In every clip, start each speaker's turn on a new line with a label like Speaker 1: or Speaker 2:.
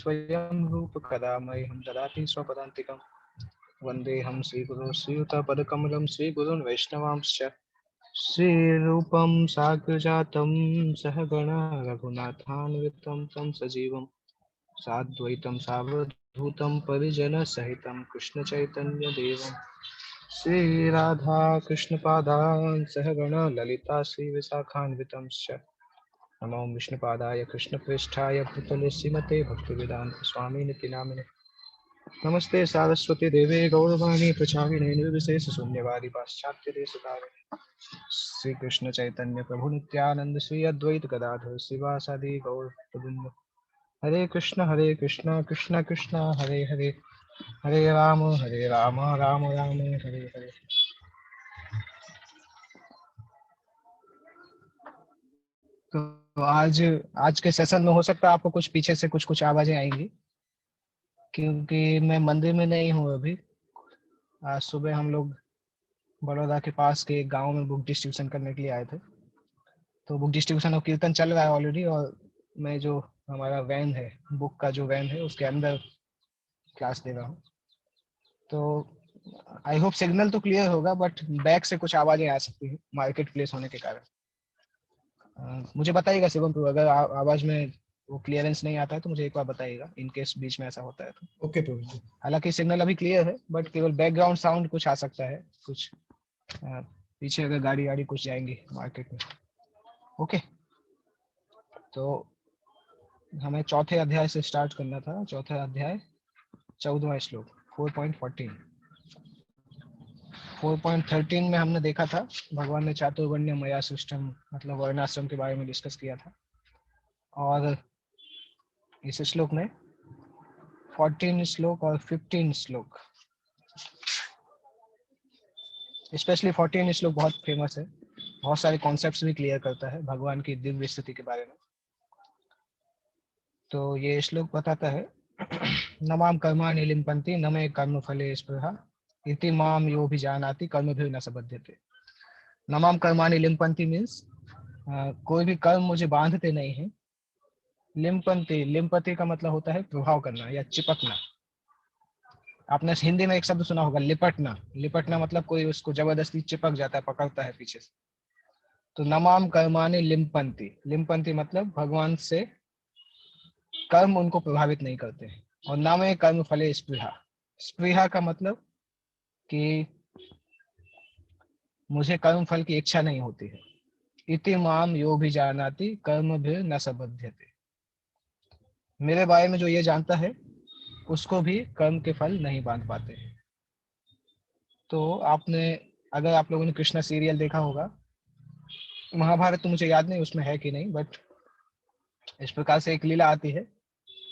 Speaker 1: स्वयं रूप कदा मह्यं ददाति स्वपदान्तिकं। वन्देऽहं श्रीगुरो श्रीयुतपदकमलं श्रीगुरून् वैष्णवांश्च। श्रीरूपं साग्रजातं सहगणा रघुनाथान्वितं तं सजीवं साद्वैतं सावधूतं परिजनसहितं कृष्णचैतन्यदेवं श्रीराधा कृष्णपादान् सहगणा ललिता श्रीविशाखान्वितंश्च। नमो विष्णुपादाय कृष्णप्रेष्ठाय भूतले श्रीमते भक्तिवेदान्त स्वामिनिति नामिने। नमस्ते सारस्वती देवे गौरवाणी प्रचारिणे निर्विशेष शून्यवादी पाश्चात्य देशकारिणे। श्री कृष्ण चैतन्य प्रभु नित्यानंद श्री अद्वैत गदाधर शिवासादि गौर गोविंद। हरे कृष्ण कृष्ण कृष्ण हरे हरे, हरे राम राम राम हरे हरे। तो आज के सेशन में हो सकता है आपको कुछ पीछे से कुछ आवाजें आएंगी, क्योंकि मैं मंदिर में नहीं हूँ अभी। आज सुबह हम लोग बड़ौदा के पास के एक गांव में बुक डिस्ट्रीब्यूशन करने के लिए आए थे। तो बुक डिस्ट्रीब्यूशन और कीर्तन चल रहा है ऑलरेडी, और मैं जो हमारा वैन है, बुक का जो वैन है, उसके अंदर क्लास दे रहा हूँ। तो आई होप सिग्नल तो क्लियर होगा, बट बैक से कुछ आवाजें आ सकती है मार्केट प्लेस होने के कारण। मुझे बताइएगा शिवम प्रभु, अगर आवाज में वो क्लियरेंस नहीं आता है तो मुझे एक बार बताइएगा, इन केस बीच में ऐसा होता है तो।
Speaker 2: ओके प्रभु जी।
Speaker 1: हालांकि सिग्नल अभी क्लियर है, बट केवल बैकग्राउंड साउंड कुछ आ सकता है, कुछ पीछे अगर गाड़ी कुछ जाएंगी मार्केट में। ओके, तो हमें चौथे अध्याय से स्टार्ट करना था। चौथा अध्याय 14वां श्लोक 4.14। 4.13 में हमने देखा था भगवान ने चातुर्वर्ण्य मया सृष्टम मतलब वर्णाश्रम के बारे में डिस्कस किया था, और इस श्लोक में 14 श्लोक और 15 श्लोक, स्पेशली 14 श्लोक बहुत फेमस है, बहुत सारे कॉन्सेप्ट्स भी क्लियर करता है भगवान की दिव्य स्थिति के बारे में। तो ये श्लोक बताता है नमाम कर्माणि लिम्पन्ति न मे कर्म फले स्पृहा इति माम यो भी जानाति कर्मभिर् न सबध्यते। नमाम कर्माणि लिम्पन्ति मीन्स कोई भी कर्म मुझे बांधते नहीं है। लिम्पन्ति, लिम्पति का मतलब होता है प्रभाव करना या चिपकना। आपने हिंदी में एक शब्द सुना होगा लिपटना। लिपटना मतलब कोई उसको जबरदस्ती चिपक जाता है, पकड़ता है पीछे से। तो नमाम कर्माणि लिम्पन्ति, लिम्पन्ति मतलब भगवान से कर्म उनको प्रभावित नहीं करते हैं। और ना में कर्म फले स्पृहा, स्पृहा का मतलब कि मुझे कर्म फल की इच्छा नहीं होती है। इति माम यो भी जानाति कर्म भी न सबध्यते, मेरे बारे में जो ये जानता है उसको भी कर्म के फल नहीं बांध पाते। तो आपने, अगर आप लोगों ने कृष्णा सीरियल देखा होगा, महाभारत तो मुझे याद नहीं उसमें है कि नहीं, बट इस प्रकार से एक लीला आती है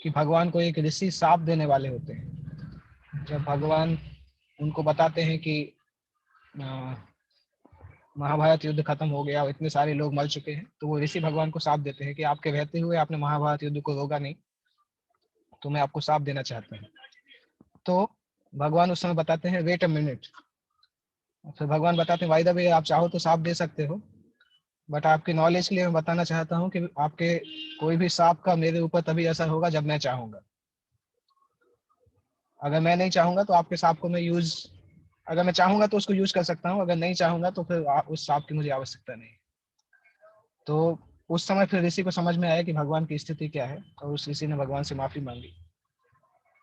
Speaker 1: कि भगवान को एक ऋषि शाप देने वाले होते हैं। जब भगवान उनको बताते हैं कि महाभारत युद्ध खत्म हो गया और इतने सारे लोग मर चुके हैं, तो वो ऋषि भगवान को शाप देते हैं कि आपके रहते हुए आपने महाभारत युद्ध को रोका नहीं, तो मैं आपको शाप देना चाहता हूँ। तो भगवान उस समय बताते हैं वेट अ मिनट। फिर भगवान बताते हैं वाई द वे, आप चाहो तो शाप दे सकते हो, बट आपकी नॉलेज के लिए मैं बताना चाहता हूँ कि आपके कोई भी शाप का मेरे ऊपर तभी असर होगा जब मैं चाहूंगा। अगर मैं नहीं चाहूंगा तो आपके शाप को मैं यूज, अगर मैं चाहूंगा तो उसको यूज कर सकता हूँ, अगर नहीं चाहूंगा तो फिर उस शाप की मुझे आवश्यकता नहीं। तो उस समय फिर ऋषि को समझ में आया कि भगवान की स्थिति क्या है, और उस ऋषि ने भगवान से माफी मांगी।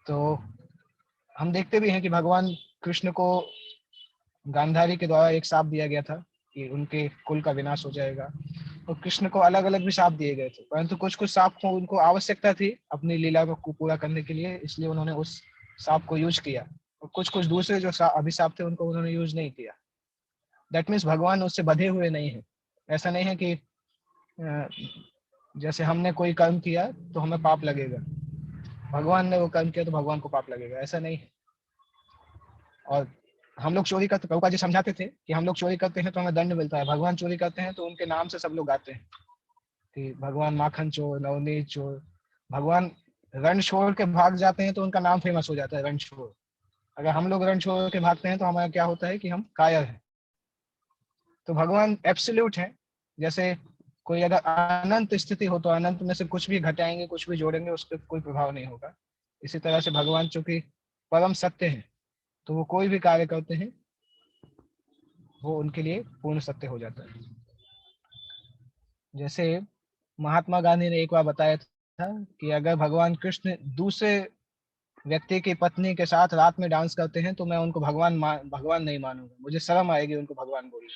Speaker 1: तो हम देखते भी हैं कि भगवान कृष्ण को गांधारी के द्वारा एक शाप दिया गया था कि उनके कुल का विनाश हो जाएगा, और कृष्ण को अलग अलग भी शाप दिए गए थे, परंतु कुछ कुछ शाप को उनको आवश्यकता थी अपनी लीला को पूरा करने के लिए, इसलिए उन्होंने उस शाप को यूज किया, और कुछ कुछ दूसरे जो अभिशाप थे उनको उन्होंने यूज नहीं किया। दैट मीन्स भगवान उससे बंधे हुए नहीं है। ऐसा नहीं है कि जैसे हमने कोई कर्म किया तो हमें पाप लगेगा, भगवान ने वो कर्म किया तो भगवान को पाप लगेगा, ऐसा नहीं है। और हम लोग चोरी करते, प्रभुपाद जी समझाते थे कि हम लोग चोरी करते हैं तो हमें दंड मिलता है, भगवान चोरी करते हैं तो उनके नाम से सब लोग गाते हैं कि भगवान माखन चोर, नवनीत चोर। भगवान रण छोड़ के भाग जाते हैं तो उनका नाम फेमस हो जाता है, रण छोड़। अगर हम लोग रण छोड़ के भागते हैं तो हमारा क्या होता है कि हम कायर हैं। तो भगवान एब्सोल्यूट है। जैसे कोई अगर अनंत स्थिति हो तो अनंत में से कुछ भी घटाएंगे, कुछ भी जोड़ेंगे, उस पर कोई प्रभाव नहीं होगा। इसी तरह से भगवान चूंकि परम सत्य है, तो वो कोई भी कार्य करते हैं वो उनके लिए पूर्ण सत्य हो जाता है। जैसे महात्मा गांधी ने एक बार बताया था कि अगर भगवान कृष्ण दूसरे व्यक्ति की पत्नी के साथ रात में डांस करते हैं तो मैं उनको भगवान नहीं मानूंगा, मुझे शर्म आएगी उनको भगवान बोलने।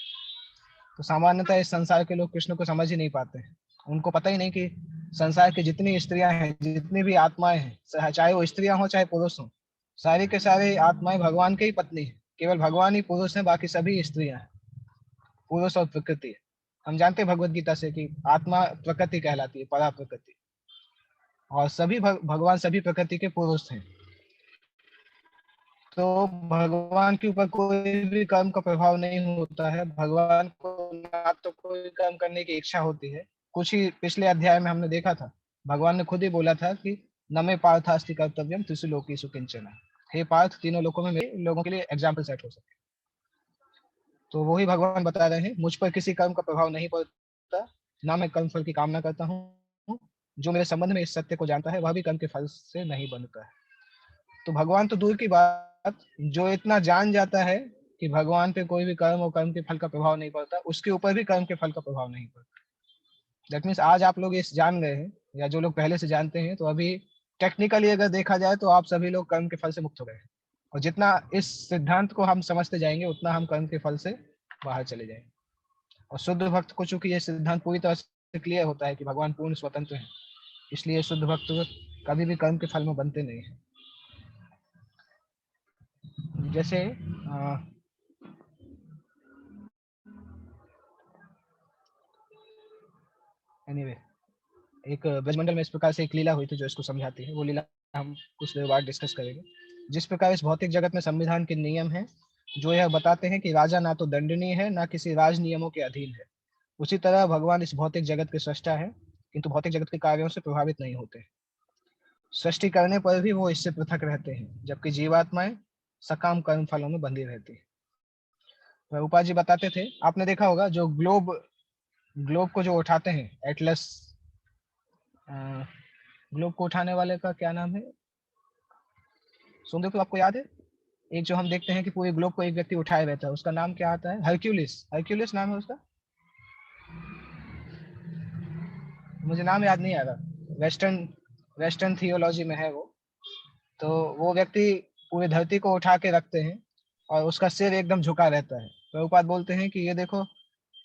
Speaker 1: तो सामान्यतः इस संसार के लोग कृष्ण को समझ ही नहीं पाते हैं। उनको पता ही नहीं कि संसार की जितनी स्त्रियां हैं, जितनी भी आत्माएं हैं, चाहे वो स्त्रियां हो चाहे पुरुष हो, सारी के सारे आत्माएं भगवान के ही पत्नी है। केवल भगवान ही पुरुष है, बाकी सभी स्त्रियां हैं। पुरुष और प्रकृति है। हम जानते हैं भगवत गीता से कि आत्मा प्रकृति कहलाती है, परा प्रकृति, और सभी भगवान सभी प्रकृति के पुरुष हैं। तो भगवान के ऊपर कोई भी कर्म का प्रभाव नहीं होता है। भगवान को ना तो कोई कर्म करने की इच्छा होती है। कुछ ही पिछले अध्याय में हमने देखा था, भगवान ने खुद ही बोला था कि न मे पार्थास्ति कर्तव्यम त्रिषु लोकेषु किंचन। हे पार्थ, तीनों लोकों में मेरे लोगों के लिए एग्जाम्पल सेट हो सके। तो वही भगवान बता रहे हैं, मुझ पर किसी कर्म का प्रभाव नहीं पड़ता, ना मैं कर्म फल की कामना करता हूँ। जो मेरे संबंध में इस सत्य को जानता है वह भी कर्म के फल से नहीं बनता है। तो भगवान तो दूर की बात, जो इतना जान जाता है कि भगवान पे कोई भी कर्म और कर्म के फल का प्रभाव नहीं पड़ता, उसके ऊपर भी कर्म के फल का प्रभाव नहीं पड़ता। दैट मीन्स आज आप लोग इस जान गए हैं, या जो लोग पहले से जानते हैं, तो अभी टेक्निकली अगर देखा जाए तो आप सभी लोग कर्म के फल से मुक्त हो गए हैं। और जितना इस सिद्धांत को हम समझते जाएंगे उतना हम कर्म के फल से बाहर चले जाएंगे। और शुद्ध भक्त को चूंकि ये सिद्धांत पूरी तरह से क्लियर होता है कि भगवान पूर्ण स्वतंत्र है, इसलिए शुद्ध भक्त कभी भी कर्म के फल में बनते नहीं है। जैसे एनीवे एक ब्रजमंडल में इस प्रकार से एक लीला हुई थी जो इसको समझाती है। वो लीला हम कुछ देर बाद डिस्कस करेंगे। जिस प्रकार इस भौतिक जगत में संविधान के नियम हैं जो यह बताते हैं कि राजा ना तो दंडनीय है, ना किसी राज नियमों के अधीन है, उसी तरह भगवान इस भौतिक जगत के सृष्टा है, किंतु भौतिक जगत के कार्यों से प्रभावित नहीं होते। सृष्टि करने पर भी वो इससे पृथक रहते हैं, जबकि जीवात्माएं सकाम कर्म फलों में बंधी रहती है। प्रभुपाद जी बताते थे, आपने देखा होगा, जो ग्लोब ग्लोब को जो उठाते हैं, एटलस, ग्लोब को उठाने वाले का क्या नाम है? सुन तो आपको याद है? एक जो हम देखते हैं कि पूरे ग्लोब को एक व्यक्ति उठाए रहता है, उसका नाम क्या आता है? हरक्यूलिस। हरक्यूलिस नाम है उसका, मुझे नाम याद नहीं आ रहा। वेस्टर्न वेस्टर्न थियोलॉजी में है वो। तो वो व्यक्ति पूरी धरती को उठा के रखते हैं और उसका सिर एकदम झुका रहता है। प्रभुपाद बोलते हैं कि ये देखो,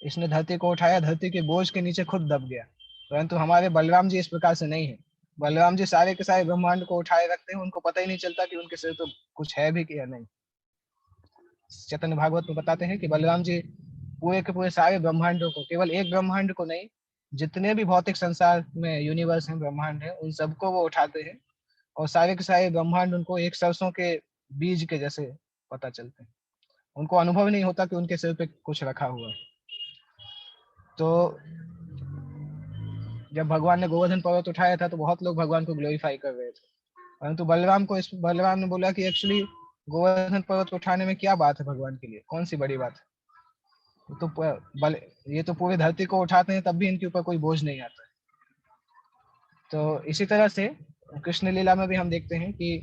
Speaker 1: इसने धरती को उठाया, धरती के बोझ के नीचे खुद दब गया। परंतु हमारे बलराम जी इस प्रकार से नहीं है। बलराम जी सारे के सारे ब्रह्मांड को उठाए रखते हैं, उनको पता ही नहीं चलता कि उनके सिर तो कुछ है भी कि या नहीं। चैतन्य भागवत में बताते हैं कि बलराम जी पूरे के पूरे सारे ब्रह्मांडों को, केवल एक ब्रह्मांड को नहीं, जितने भी भौतिक संसार में यूनिवर्स हैं, ब्रह्मांड है, उन सबको वो उठाते हैं और सारे के सारे ब्रह्मांड उनको एक सरसों के बीज के जैसे पता चलते हैं। उनको अनुभव नहीं होता कि उनके सिर पे कुछ रखा हुआ है। तो जब भगवान ने गोवर्धन पर्वत उठाया था तो बहुत लोग भगवान को ग्लोरीफाई कर रहे थे, परंतु बलराम ने बोला कि एक्चुअली गोवर्धन पर्वत उठाने में क्या बात है, भगवान के लिए कौन सी बड़ी बात है। तो ये तो पूरी धरती को उठाते हैं, तब भी इनके ऊपर कोई बोझ नहीं आता है। तो इसी तरह से कृष्ण लीला में भी हम देखते हैं कि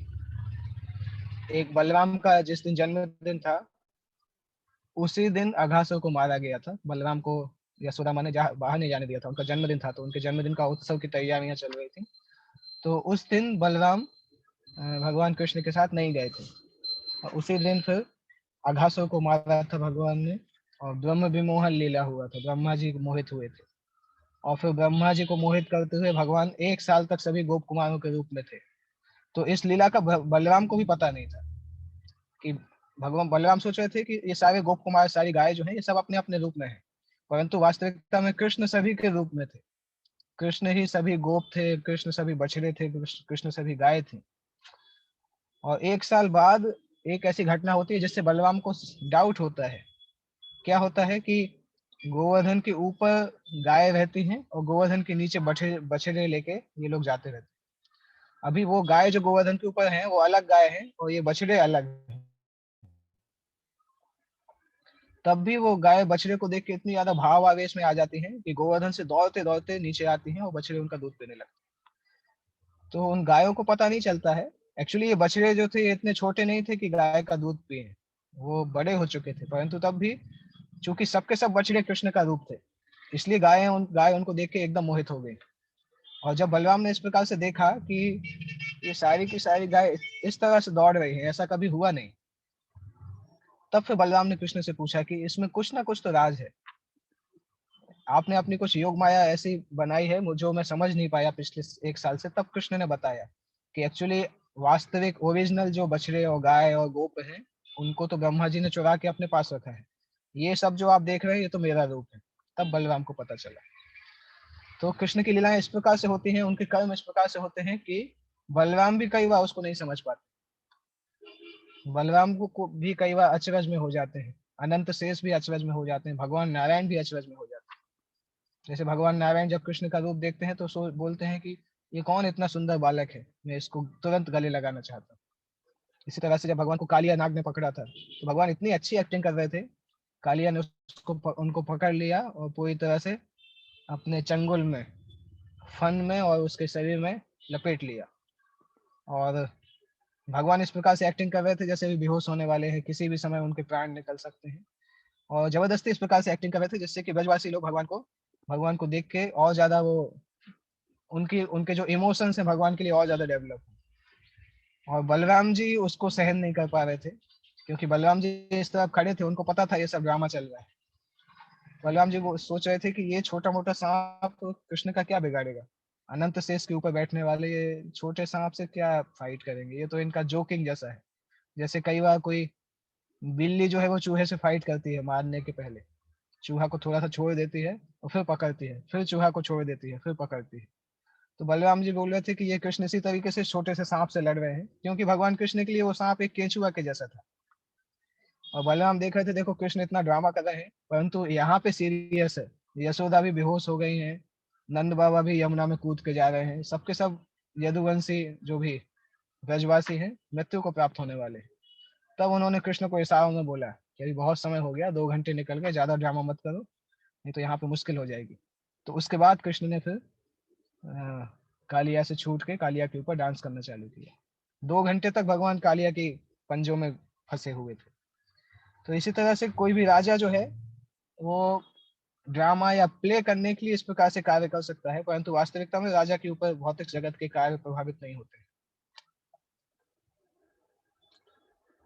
Speaker 1: एक बलराम का जिस दिन जन्मदिन था, उसी दिन अघासुर को मारा गया था। बलराम को यशोदा माँ ने बाहर नहीं जाने दिया था, उनका जन्मदिन था, तो उनके जन्मदिन का उत्सव की तैयारियां चल रही थी। तो उस दिन बलराम भगवान कृष्ण के साथ नहीं गए थे, और उसी दिन फिर अघासुर को मारा था भगवान ने, और ब्रह्म विमोहन लीला हुआ था, ब्रह्मा जी मोहित हुए थे। और फिर ब्रह्मा जी को मोहित करते हुए भगवान 1 साल तक सभी गोप कुमारों के रूप में थे। तो इस लीला का बलराम को भी पता नहीं था कि भगवान, बलराम सोच रहे थे कि ये सारे गोप कुमार, सारी गाय जो है, ये सब अपने अपने रूप में है, परंतु वास्तविकता में कृष्ण सभी के रूप में थे। कृष्ण ही सभी गोप थे, कृष्ण सभी बछड़े थे, कृष्ण सभी गाय थे। और 1 साल बाद एक ऐसी घटना होती है जिससे बलराम को डाउट होता है। क्या होता है कि गोवर्धन के ऊपर गाय रहती हैं और गोवर्धन के नीचे बछड़े बछड़े लेके ये लोग जाते रहते हैं। अभी वो गाय जो गोवर्धन के ऊपर है वो अलग गाय है और ये बछड़े अलग हैं। तब भी वो गाय बछड़े को देख के इतनी ज्यादा भाव आवेश में आ जाती हैं कि गोवर्धन से दौड़ते दौड़ते नीचे आती हैं और बछड़े उनका दूध पीने लगते हैं। तो उन गायों को पता नहीं चलता है, एक्चुअली ये बछड़े जो थे ये इतने छोटे नहीं थे कि गाय का दूध पिए, वो बड़े हो चुके थे, परंतु तब भी चूंकि सबके सब बछड़े कृष्ण का रूप थे, इसलिए गाय उनको देख के एकदम मोहित हो गई। और जब बलराम ने इस प्रकार से देखा कि ये सारी की सारी गाय इस तरह से दौड़ रही है, ऐसा कभी हुआ नहीं, तब फिर बलराम ने कृष्ण से पूछा कि इसमें कुछ ना कुछ तो राज है। आपने अपनी कुछ योग माया ऐसी बनाई है जो मैं समझ नहीं पाया पिछले 1 साल से। तब कृष्ण ने बताया कि एक्चुअली वास्तविक ओरिजिनल जो बछड़े और गाय और गोप हैं, उनको तो ब्रह्मा जी ने चुरा के अपने पास रखा है। ये सब जो आप देख रहे हैं ये तो मेरा रूप है। तब बलराम को पता चला। तो कृष्ण की लीलाएं इस प्रकार से होती हैं, उनके कर्म इस प्रकार से होते हैं कि बलराम भी कई बार उसको नहीं समझ पाते। बलराम को भी कई बार अचरज में हो जाते हैं, अनंत शेष भी अचरज में हो जाते हैं, भगवान नारायण भी अचरज में हो जाते हैं। जैसे भगवान नारायण जब कृष्ण का रूप देखते हैं तो बोलते हैं कि ये कौन इतना सुंदर बालक है, मैं इसको तुरंत गले लगाना चाहता हूँ। इसी तरह से जब भगवान को कालिया नाग ने पकड़ा था तो भगवान इतनी अच्छी एक्टिंग कर रहे थे, कालिया ने उनको पकड़ लिया और पूरी तरह से अपने चंगुल में, फन में और उसके शरीर में लपेट लिया। और भगवान इस प्रकार से एक्टिंग कर रहे थे जैसे भी बेहोश होने वाले हैं, किसी भी समय उनके प्राण निकल सकते हैं। और जबरदस्ती इस प्रकार से एक्टिंग कर रहे थे जिससे कि ब्रजवासी लोग भगवान को देख के और ज्यादा वो उनकी उनके जो इमोशंस हैं भगवान के लिए और ज्यादा डेवलप। और बलराम जी उसको सहन नहीं कर पा रहे थे, क्योंकि बलराम जी इस तरफ खड़े थे, उनको पता था ये सब ड्रामा चल रहा है। बलराम जी वो सोच रहे थे कि ये छोटा मोटा सांप तो कृष्ण का क्या बिगाड़ेगा, अनंत शेष के ऊपर बैठने वाले ये छोटे सांप से क्या फाइट करेंगे, ये तो इनका जोकिंग जैसा है। जैसे कई बार कोई बिल्ली जो है वो चूहे से फाइट करती है मारने के पहले, चूहा को थोड़ा सा छोड़ देती है और फिर पकड़ती है, फिर चूहा को छोड़ देती है, फिर पकड़ती है। तो बलराम जी बोल रहे थे कि ये कृष्ण इसी तरीके से छोटे से सांप से लड़ रहे हैं, क्योंकि भगवान कृष्ण के लिए वो सांप एक केंचुआ के जैसा था। और बलराम देख रहे थे देखो कृष्ण इतना ड्रामा कर रहे हैं, परंतु यहाँ पे सीरियस है। यशोदा भी बेहोश हो गई हैं, नंद बाबा भी यमुना में कूद के जा रहे हैं, सबके सब यदुवंशी जो भी ब्रजवासी हैं मृत्यु को प्राप्त होने वाले हैं। तब उन्होंने कृष्ण को इशारों में बोला कि अभी बहुत समय हो गया, 2 घंटे निकल गए, ज्यादा ड्रामा मत करो, नहीं तो यहाँ पे मुश्किल हो जाएगी। तो उसके बाद कृष्ण ने फिर कालिया से छूट के कालिया के ऊपर डांस करना चालू किया। 2 घंटे तक भगवान कालिया की पंजों में फंसे हुए थे। तो इसी तरह से कोई भी राजा जो है वो ड्रामा या प्ले करने के लिए इस प्रकार से कार्य कर सकता है, परंतु वास्तविकता में राजा के ऊपर भौतिक जगत के कार्य प्रभावित नहीं होते।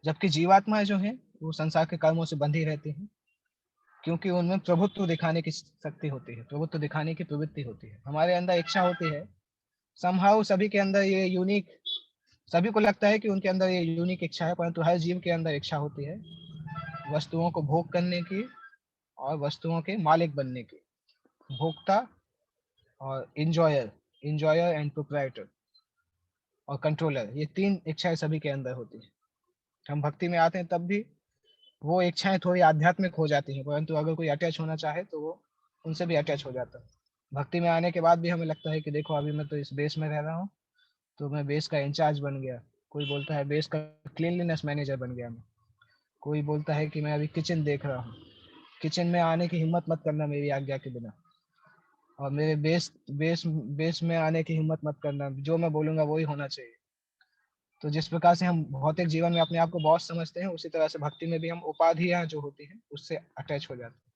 Speaker 1: जबकि जीवात्माएं जो है वो संसार के कर्मों से बंधी रहती हैं, क्योंकि उनमें प्रभुत्व दिखाने की शक्ति होती है, प्रभुत्व दिखाने की प्रवृत्ति होती है, हमारे अंदर इच्छा होती है। समहाउ सभी के अंदर ये यूनिक, सभी को लगता है कि उनके अंदर ये यूनिक इच्छा है, परंतु हर जीव के अंदर इच्छा होती है वस्तुओं को भोग करने की और वस्तुओं के मालिक बनने की। भोक्ता और इंजॉयर एंड प्रोप्राइटर और कंट्रोलर, ये 3 इच्छाएं सभी के अंदर होती है। हम भक्ति में आते हैं तब भी वो इच्छाएं थोड़ी आध्यात्मिक हो जाती हैं, परंतु अगर कोई अटैच होना चाहे तो वो उनसे भी अटैच हो जाता है। भक्ति में आने के बाद भी हमें लगता है कि देखो अभी मैं तो इस बेस में रह रहा हूँ, तो मैं बेस का इंचार्ज बन गया। कोई बोलता है बेस का क्लीनलीनेस मैनेजर बन गया मैं। कोई बोलता है कि मैं अभी किचन देख रहा हूँ, किचन में आने की हिम्मत मत करना मेरी आज्ञा के बिना, और मेरे बेस में आने की हिम्मत मत करना, जो मैं बोलूंगा वही होना चाहिए। तो जिस प्रकार से हम भौतिक जीवन में अपने आप को बॉस समझते हैं, उसी तरह से भक्ति में भी हम उपाधियां जो होती हैं उससे अटैच हो जाते हैं।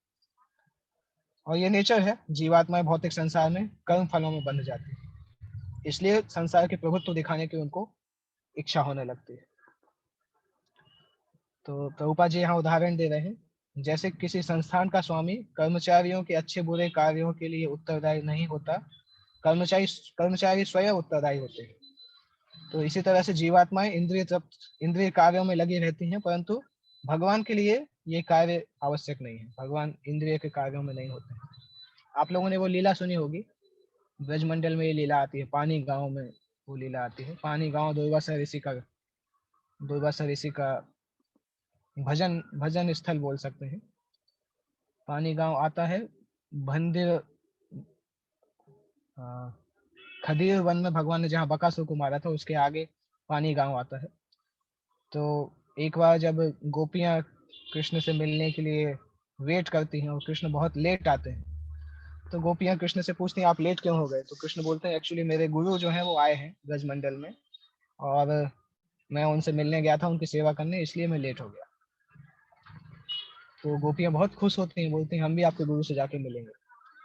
Speaker 1: और ये नेचर है, जीवात्माएं भौतिक संसार में कर्म फलों में बंध जाती है, इसलिए संसार के प्रभुत्व दिखाने की उनको इच्छा होने लगती है। तो प्रभुपाद जी यहाँ उदाहरण दे रहे हैं, जैसे किसी संस्थान का स्वामी कर्मचारियों के अच्छे बुरे कार्यों के लिए उत्तरदायी नहीं होता, कर्मचारी कर्मचारी स्वयं उत्तरदायी होते हैं। तो इसी तरह से जीवात्माएं इंद्रिय कार्यों में लगी रहती हैं, परंतु भगवान के लिए ये कार्य आवश्यक नहीं है, भगवान इंद्रिय के कार्यों में नहीं होते हैं। आप लोगों ने वो लीला सुनी होगी, ब्रजमंडल में ये लीला आती है, पानी गांव में वो लीला आती है। पानी गांव दुर्वासा ऋषि का भजन भजन स्थल बोल सकते हैं। पानी गांव आता है, भंदिर खदीर वन में भगवान ने जहाँ बकासुर को मारा था उसके आगे पानी गांव आता है। तो एक बार जब गोपियां कृष्ण से मिलने के लिए वेट करती हैं और कृष्ण बहुत लेट आते हैं। तो गोपियां कृष्ण से पूछती हैं आप लेट क्यों हो गए? तो कृष्ण बोलते हैं एक्चुअली मेरे गुरु जो हैं वो आए हैं ब्रजमंडल में, और मैं उनसे मिलने गया था, उनकी सेवा करने, इसलिए मैं लेट हो गया। तो गोपियां बहुत खुश होती हैं, बोलती हैं हम भी आपके गुरु से जाके मिलेंगे।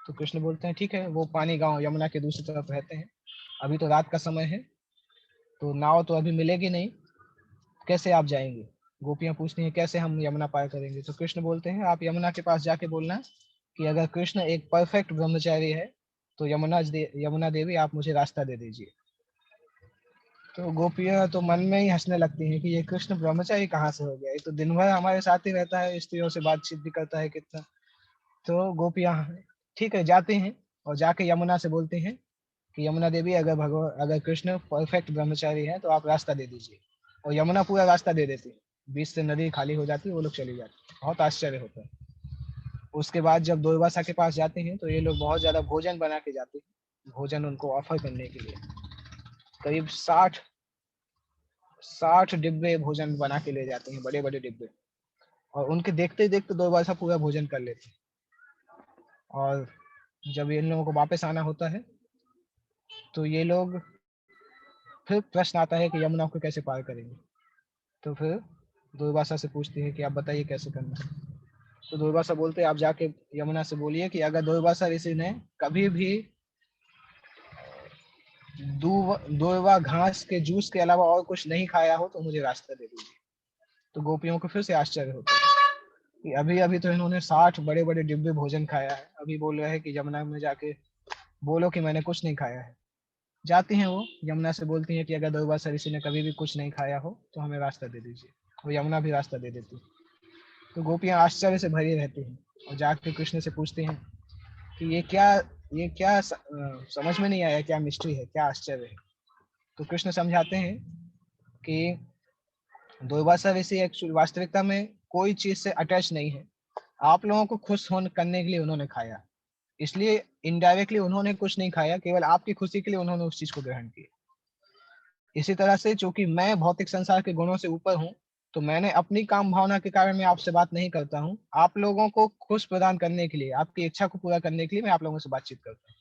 Speaker 1: तो कृष्ण बोलते हैं ठीक है, वो पानी गांव यमुना के दूसरी तरफ रहते हैं, अभी तो रात का समय है, तो नाव तो अभी मिलेगी नहीं, कैसे आप जाएंगे? गोपियां पूछती हैं कैसे हम यमुना पार करेंगे? तो कृष्ण बोलते हैं आप यमुना के पास जाके बोलना कि अगर कृष्ण एक परफेक्ट ब्रह्मचारी है तो यमुना देवी आप मुझे रास्ता दे दीजिए। तो गोपियां तो मन में ही हंसने लगती हैं कि ये कृष्ण ब्रह्मचारी कहाँ से हो गया, ये तो दिन भर हमारे साथ ही रहता है, स्त्रियों से बातचीत भी करता है कितना। तो गोपियां ठीक है जाते हैं और जाके यमुना से बोलती हैं कि यमुना देवी अगर कृष्ण परफेक्ट ब्रह्मचारी है तो आप रास्ता दे दीजिए, और यमुना पूरा रास्ता दे देती है, बीच से नदी खाली हो जाती है, वो लोग चली जाती है। बहुत आश्चर्य होता है। उसके बाद जब दुर्वासा के पास जाते हैं तो ये लोग बहुत ज्यादा भोजन बना के जाते हैं, भोजन उनको ऑफर करने के लिए करीब 60 डिब्बे भोजन बना के ले जाते हैं, बड़े बड़े डिब्बे, और उनके देखते ही देखते दुर्वासा पूरा भोजन कर लेते हैं। और जब इन लोगों को वापस आना होता है तो ये लोग, फिर प्रश्न आता है कि यमुना को कैसे पार करेंगे? तो फिर दुर्वासा से पूछती है कि आप बताइए कैसे करना है। तो दुर्वासा बोलते हैं आप जाके यमुना से बोलिए कि अगर दुर्वासा ऋषि ने कभी भी दूर्वा घास के जूस के अलावा और कुछ नहीं खाया हो तो मुझे रास्ता दे दीजिए। तो गोपियों को फिर से आश्चर्य होता है कि अभी अभी तो इन्होंने 60 बड़े बड़े डिब्बे भोजन खाया है, अभी बोल रहे हैं कि यमुना में जाके बोलो कि मैंने कुछ नहीं खाया है। जाती हैं वो यमुना से बोलती हैं कि अगर दुर्वासा ऋषि ने कभी भी कुछ नहीं खाया हो तो हमें रास्ता दे दीजिए। वो यमुना भी रास्ता दे देती है। तो गोपियां आश्चर्य से भरी रहती हैं और जाके कृष्ण से पूछती हैं कि ये क्या समझ में नहीं आया, क्या मिस्ट्री है, क्या आश्चर्य है? तो कृष्ण समझाते हैं कि दुर्वासा ऋषि एक्चुअली वास्तविकता में कोई चीज से अटैच नहीं है, आप लोगों को खुश होने करने के लिए उन्होंने खाया, इसलिए इनडायरेक्टली उन्होंने कुछ नहीं खाया, केवल आपकी खुशी के लिए उन्होंने उस चीज को ग्रहण किया। इसी तरह से चूंकि मैं भौतिक संसार के गुणों से ऊपर हूँ, तो मैंने अपनी काम भावना के कारण मैं आपसे बात नहीं करता हूँ, आप लोगों को खुश प्रदान करने के लिए, आपकी इच्छा को पूरा करने के लिए मैं आप लोगों से बातचीत करता हूँ।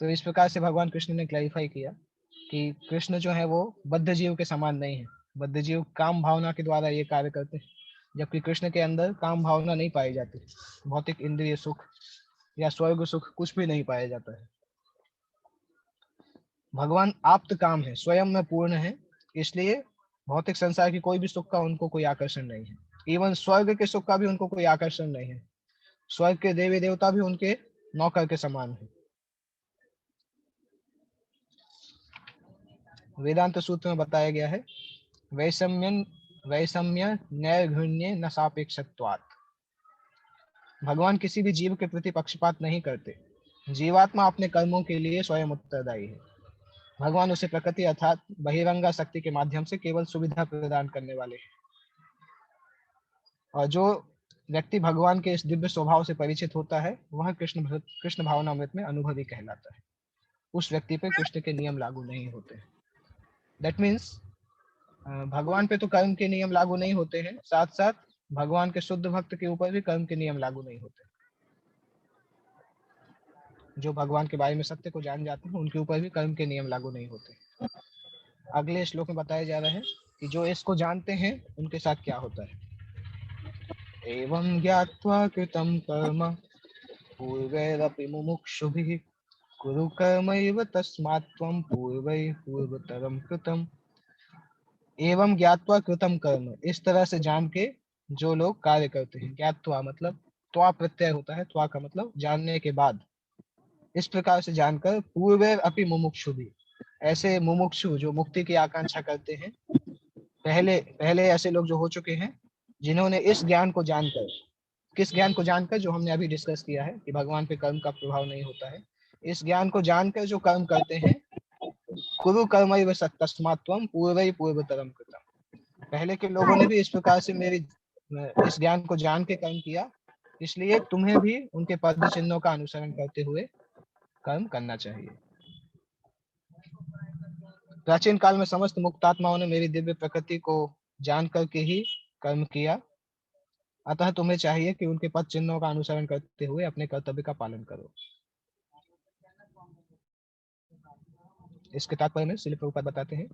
Speaker 1: तो इस प्रकार से भगवान कृष्ण ने क्लैरिफाई किया कि कृष्ण जो है वो बद्ध जीव के समान नहीं है। बद्ध जीव काम भावना के द्वारा ये कार्य करते हैं, जबकि कृष्ण के अंदर काम भावना नहीं पाई जाती, भौतिक इंद्रिय सुख या स्वर्ग सुख कुछ भी नहीं पाया जाता है। भगवान आप्त काम है, स्वयं में पूर्ण है, इसलिए भौतिक संसार की कोई भी सुख का उनको कोई आकर्षण नहीं है। इवन स्वर्ग के सुख का भी उनको कोई आकर्षण नहीं है। स्वर्ग के देवी देवता भी उनके नौकर के समान है। वेदांत सूत्र में बताया गया है वैषम्य वैषम्य नैर्घृण्य न सापेक्षत्वात्। भगवान किसी भी जीव के प्रति पक्षपात नहीं करते। जीवात्मा अपने कर्मों के लिए स्वयं उत्तरदायी है। भगवान उसे प्रकृति अर्थात बहिरंगा शक्ति के माध्यम से केवल सुविधा प्रदान करने वाले हैं। और जो व्यक्ति भगवान के इस दिव्य स्वभाव से परिचित होता है वह कृष्ण भावनामृत में अनुभवी कहलाता है। उस व्यक्ति पर कृष्ण के नियम लागू नहीं होते। दैट मीन्स भगवान पे तो कर्म के नियम लागू नहीं होते हैं, साथ साथ भगवान के शुद्ध भक्त के ऊपर भी कर्म के नियम लागू नहीं होते। जो भगवान के बारे में सत्य को जान जाते हैं उनके ऊपर भी कर्म के नियम लागू नहीं होते। अगले श्लोक में बताया जा रहा है कि जो इसको जानते हैं उनके साथ क्या होता है। एवं ज्ञात्वा कृतं कर्म पूर्वैरपि मुमुक्षुभिः कुरु कर्मैव तस्मात् त्वं पूर्वैः पूर्वतरं कृतम्। एवं ज्ञात्वा कृतम कर्म, इस तरह से जान के जो लोग कार्य करते हैं। ज्ञात्वा मतलब त्वा प्रत्यय होता है, त्वा का मतलब जानने के बाद। इस प्रकार से जानकर पूर्वे अपि मुमुक्षु भी, ऐसे मुमुक्षु जो मुक्ति की आकांक्षा करते हैं, पहले पहले ऐसे लोग जो हो चुके हैं जिन्होंने इस ज्ञान को जानकर, किस ज्ञान को जानकर, जो हमने अभी डिस्कस किया है कि भगवान पे कर्म का प्रभाव नहीं होता है, इस ज्ञान को जानकर जो कर्म करते हैं, कुरु कर्मैव तस्मात् त्वं पूर्वैः पूर्वतरं कृतम्। पहले के लोगों ने भी इस प्रकार से मेरी इस ज्ञान को जान के कर्म किया, इसलिए तुम्हें भी उनके पद चिन्हों का अनुसरण करते हुए कर्म करना चाहिए। प्राचीन काल में समस्त मुक्तात्माओं ने मेरी दिव्य प्रकृति को जान करके ही कर्म किया। अतः तुम्हें चाहिए कि उनके पद चिन्हों का अनुसरण करते हुए अपने कर्तव्य का पालन करो। इसके तात्पर्य में श्रील प्रभुपाद बताते हैं,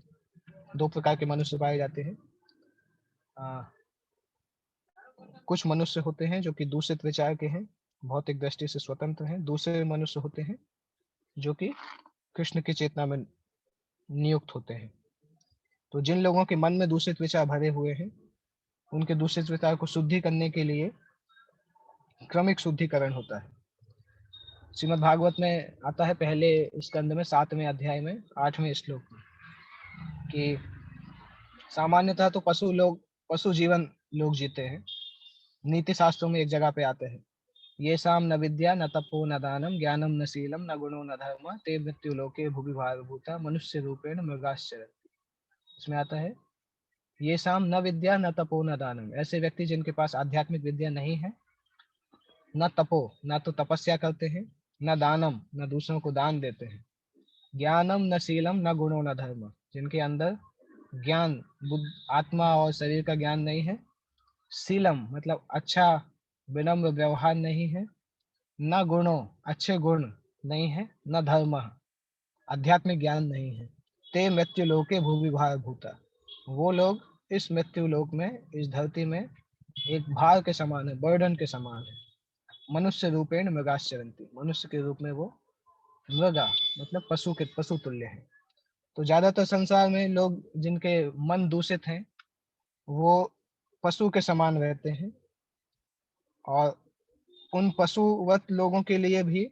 Speaker 1: दो प्रकार के मनुष्य पाए जाते हैं। कुछ मनुष्य होते हैं जो कि दूषित विचार के हैं, भौतिक दृष्टि से स्वतंत्र हैं। दूसरे मनुष्य होते हैं जो कि कृष्ण की चेतना में नियुक्त होते हैं। तो जिन लोगों के मन में दूषित विचार भरे हुए हैं, उनके दूषित विचार को शुद्धि करने के लिए क्रमिक शुद्धिकरण होता है। श्रीमद् भागवत में आता है पहले स्कंद में 7वें अध्याय में 8वें श्लोक में कि सामान्यतः तो पशु जीवन लोग जीते हैं। नीति शास्त्रों में एक जगह पे आते हैं, ये शाम न विद्या न तपो न दानम ज्ञानम न शीलम न गुणो न धर्म ते मृत्यु लोके भुवि भागभूता मनुष्य रूपेण मृगाश्चर। इसमें आता है ये शाम न विद्या न तपो न दानम, ऐसे व्यक्ति जिनके पास आध्यात्मिक विद्या नहीं है, न तपो न तो तपस्या करते हैं, न दानम न दूसरों को दान देते हैं, ज्ञानम न शीलम न गुणो न धर्म, जिनके अंदर ज्ञान आत्मा और शरीर का ज्ञान नहीं है, शीलम मतलब अच्छा विनम्र व्यवहार नहीं है, न गुणों अच्छे गुण नहीं है, न धर्म आध्यात्मिक ज्ञान नहीं है, ते मृत्यु लोके भूवि भार भूता, वो लोग इस मृत्यु लोक में, इस धरती में एक भार के समान है, बर्डन के समान है। मनुष्य रूपेण मृगाश्चरन्ति, मनुष्य के रूप में वो मृगा मतलब पशु तुल्य है। तो ज्यादातर संसार में लोग जिनके मन दूषित हैं, वो पशु के समान रहते हैं, और उन पशुवत लोगों के लिए भी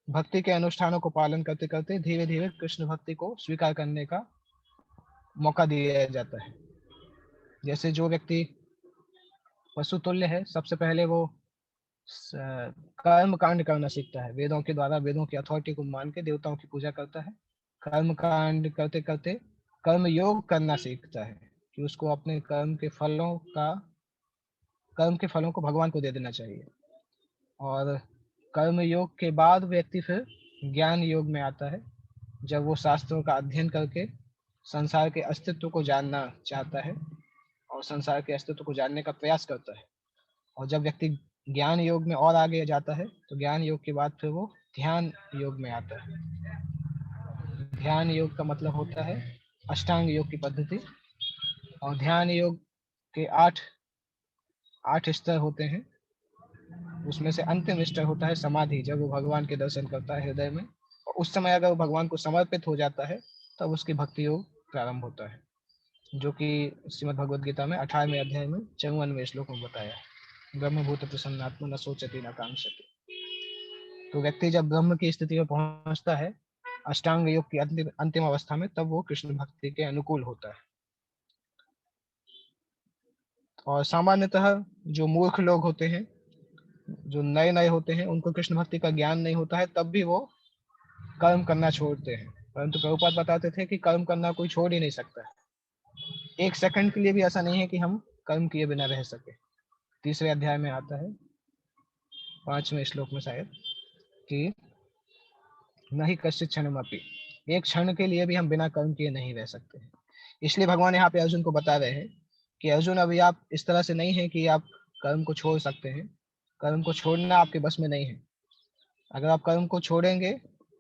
Speaker 1: भक्ति के अनुष्ठानों को पालन करते करते धीरे धीरे कृष्ण भक्ति को स्वीकार करने का मौका दिया जाता है। जैसे जो व्यक्ति पशु तुल्य है, सबसे पहले वो कर्म कांड करना सीखता है, वेदों के द्वारा वेदों की अथॉरिटी को मान के देवताओं की पूजा करता है। कर्म कांड करते करते कर्म योग करना सीखता है कि उसको अपने कर्म के फलों को भगवान को दे देना चाहिए। और कर्म योग के बाद व्यक्ति फिर ज्ञान योग में आता है, जब वो शास्त्रों का अध्ययन करके संसार के अस्तित्व को जानना चाहता है और संसार के अस्तित्व को जानने का प्रयास करता है। और जब व्यक्ति ज्ञान योग में और आगे जाता है, तो ज्ञान योग के बाद फिर वो ध्यान योग में आता है। ध्यान योग का मतलब होता है अष्टांग योग की पद्धति, और ध्यान योग के आठ स्तर होते हैं। उसमें से अंतिम स्तर होता है समाधि, जब वो भगवान के दर्शन करता है हृदय में, और उस समय अगर वो भगवान को समर्पित हो जाता है, तब उसकी भक्ति योग प्रारंभ होता है, जो कि श्रीमद् भगवद गीता में 18वें अध्याय में 54वें श्लोक में बताया है। ब्रह्मभूत प्रसन्नात्मा न सोचति न कांक्षति। तो व्यक्ति जब ब्रह्म की स्थिति में पहुंचता है अष्टांग योग की अंतिम अवस्था में, तब वो कृष्ण भक्ति के अनुकूल होता है। और सामान्यतः जो मूर्ख लोग होते हैं, जो नए नए होते हैं, उनको कृष्ण भक्ति का ज्ञान नहीं होता है, तब भी वो कर्म करना छोड़ते हैं। परंतु प्रभुपाद बताते थे कि कर्म करना कोई छोड़ ही नहीं सकता है, एक सेकंड के लिए भी ऐसा नहीं है कि हम कर्म किए बिना रह सके। 3रे अध्याय में आता है 5वें श्लोक में शायद कि नहीं कश्चित क्षणमपि, एक क्षण के लिए भी हम बिना कर्म किए नहीं रह सकते हैं। इसलिए भगवान यहाँ पे अर्जुन को बता रहे हैं कि अर्जुन, अभी आप इस तरह से नहीं है कि आप कर्म को छोड़ सकते हैं। कर्म को छोड़ना आपके बस में नहीं है। अगर आप कर्म को छोड़ेंगे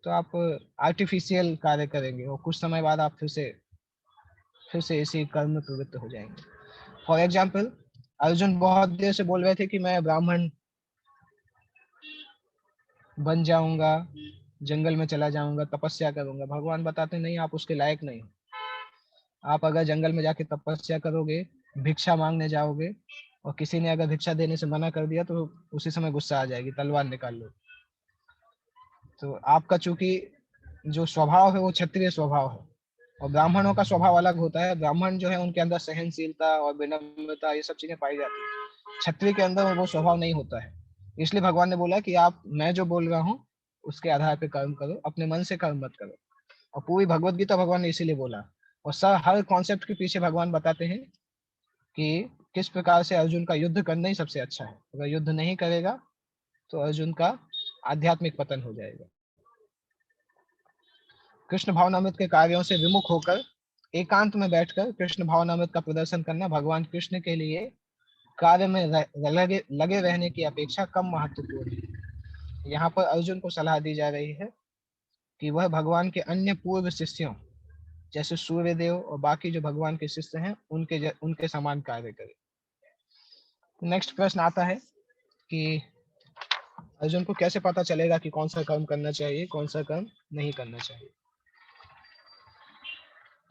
Speaker 1: तो आप आर्टिफिशियल कार्य करेंगे, और कुछ समय बाद आप फिर से इसी कर्म में प्रवृत्त हो जाएंगे। फॉर एग्जाम्पल, अर्जुन बहुत देर से बोल रहे थे कि मैं ब्राह्मण बन जाऊंगा, जंगल में चला जाऊंगा, तपस्या करूंगा। भगवान बताते नहीं, आप उसके लायक नहीं। आप अगर जंगल में जाके तपस्या करोगे, भिक्षा मांगने जाओगे, और किसी ने अगर भिक्षा देने से मना कर दिया, तो उसी समय गुस्सा आ जाएगी, तलवार निकाल लो। तो आपका चूंकि जो स्वभाव है वो क्षत्रिय स्वभाव है, और ब्राह्मणों का स्वभाव अलग होता है। ब्राह्मण जो है उनके अंदर सहनशीलता और विनम्रता, ये सब चीजें पाई जाती है। क्षत्रिय के अंदर वो स्वभाव नहीं होता है। इसलिए भगवान ने बोला कि आप, मैं जो बोल रहा हूँ उसके आधार पे कर्म करो, अपने मन से कर्म मत करो। और पूरी भगवत गीता भगवान ने इसीलिए बोला। और हर कॉन्सेप्ट के पीछे भगवान बताते हैं कि किस प्रकार से अर्जुन का युद्ध करना ही सबसे अच्छा है। अगर युद्ध नहीं करेगा तो अर्जुन का आध्यात्मिक पतन हो जाएगा। कृष्ण भावनामृत के कार्यों से विमुख होकर एकांत में बैठकर कृष्ण भावनामृत का प्रदर्शन करना भगवान कृष्ण के लिए कार्य में लगे लगे रहने की अपेक्षा कम महत्वपूर्ण है। यहाँ पर अर्जुन को सलाह दी जा रही है कि वह भगवान के अन्य पूर्व शिष्यों जैसे सूर्य देव और बाकी जो भगवान के शिष्य हैं उनके समान कार्य करे। नेक्स्ट प्रश्न आता है कि अर्जुन को कैसे पता चलेगा कि कौन सा कर्म करना चाहिए, कौन सा कर्म नहीं करना चाहिए।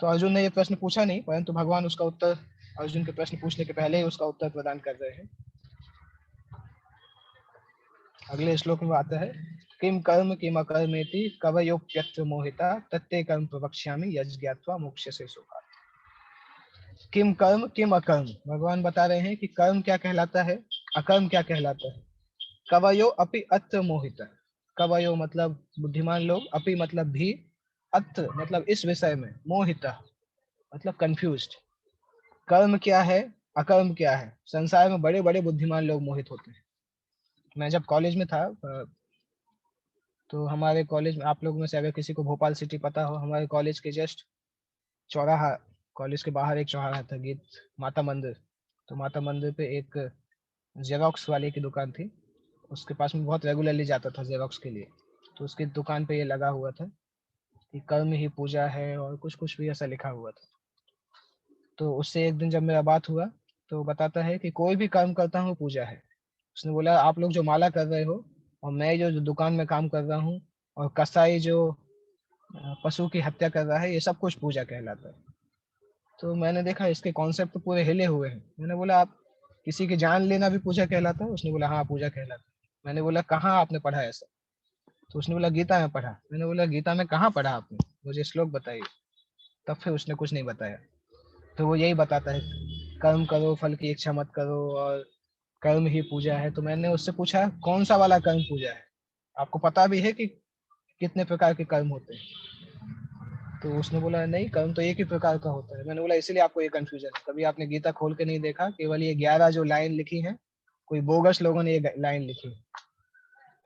Speaker 1: तो अर्जुन ने ये प्रश्न पूछा नहीं, परंतु भगवान उसका उत्तर अर्जुन के प्रश्न पूछने के पहले ही उसका उत्तर प्रदान कर रहे हैं। अगले श्लोक में आता है, किम कर्म किम अकर्मेति कवयोप्यत्र मोहिता तत्ते कर्म प्रवक्ष्यामि यज्ञात्वा मोक्ष्यसे सुखात्। किम कर्म किम अकर्म, भगवान बता रहे हैं कि कर्म क्या कहलाता है, अकर्म क्या कहलाता है। कवयो अपि अत्र मोहिता, कवयो मतलब बुद्धिमान लोग, अपि मतलब भी, अत्र मतलब इस विषय में, मोहिता मतलब कंफ्यूज्ड। कर्म क्या है, अकर्म क्या है, संसार में बड़े बड़े बुद्धिमान लोग मोहित होते हैं। मैं जब कॉलेज में था तो हमारे कॉलेज में, आप लोगों में से अगर किसी को भोपाल सिटी पता हो, हमारे कॉलेज के जस्ट चौराहा, कॉलेज के बाहर एक चौराहा था, गीत माता मंदिर। तो माता मंदिर पे एक जेरोक्स वाले की दुकान थी, उसके पास में बहुत रेगुलरली जाता था जेरोक्स के लिए। तो उसकी दुकान पे ये लगा हुआ था कि कर्म ही पूजा है और कुछ कुछ भी ऐसा लिखा हुआ था। तो उससे एक दिन जब मेरा बात हुआ तो बताता है कि कोई भी कर्म करता हूँ पूजा है। उसने बोला आप लोग जो माला कर रहे हो और मैं जो दुकान में काम कर रहा हूँ और कसाई जो पशु की हत्या कर रहा है, ये सब कुछ पूजा कहलाता है। तो मैंने देखा इसके कॉन्सेप्ट तो पूरे हिले हुए हैं। मैंने बोला आप किसी की जान लेना भी पूजा कहलाता है? उसने बोला हाँ पूजा कहलाता है। मैंने बोला कहाँ आपने पढ़ा ऐसा? तो उसने बोला गीता में पढ़ा। मैंने बोला गीता में कहाँ पढ़ा आपने, मुझे श्लोक बताइए। तब फिर उसने कुछ नहीं बताया। तो वो यही बताता है कर्म करो फल की इच्छा मत करो और कर्म ही पूजा है। तो मैंने उससे पूछा कौन सा वाला कर्म पूजा है, आपको पता भी है कि कितने प्रकार के कर्म होते हैं? तो उसने बोला नहीं, कर्म तो एक ही प्रकार का होता है। मैंने बोला इसीलिए आपको ये कंफ्यूजन है, कभी आपने गीता खोल के नहीं देखा, केवल ये 11 जो लाइन लिखी है, कोई बोगस लोगों ने ये लाइन लिखी।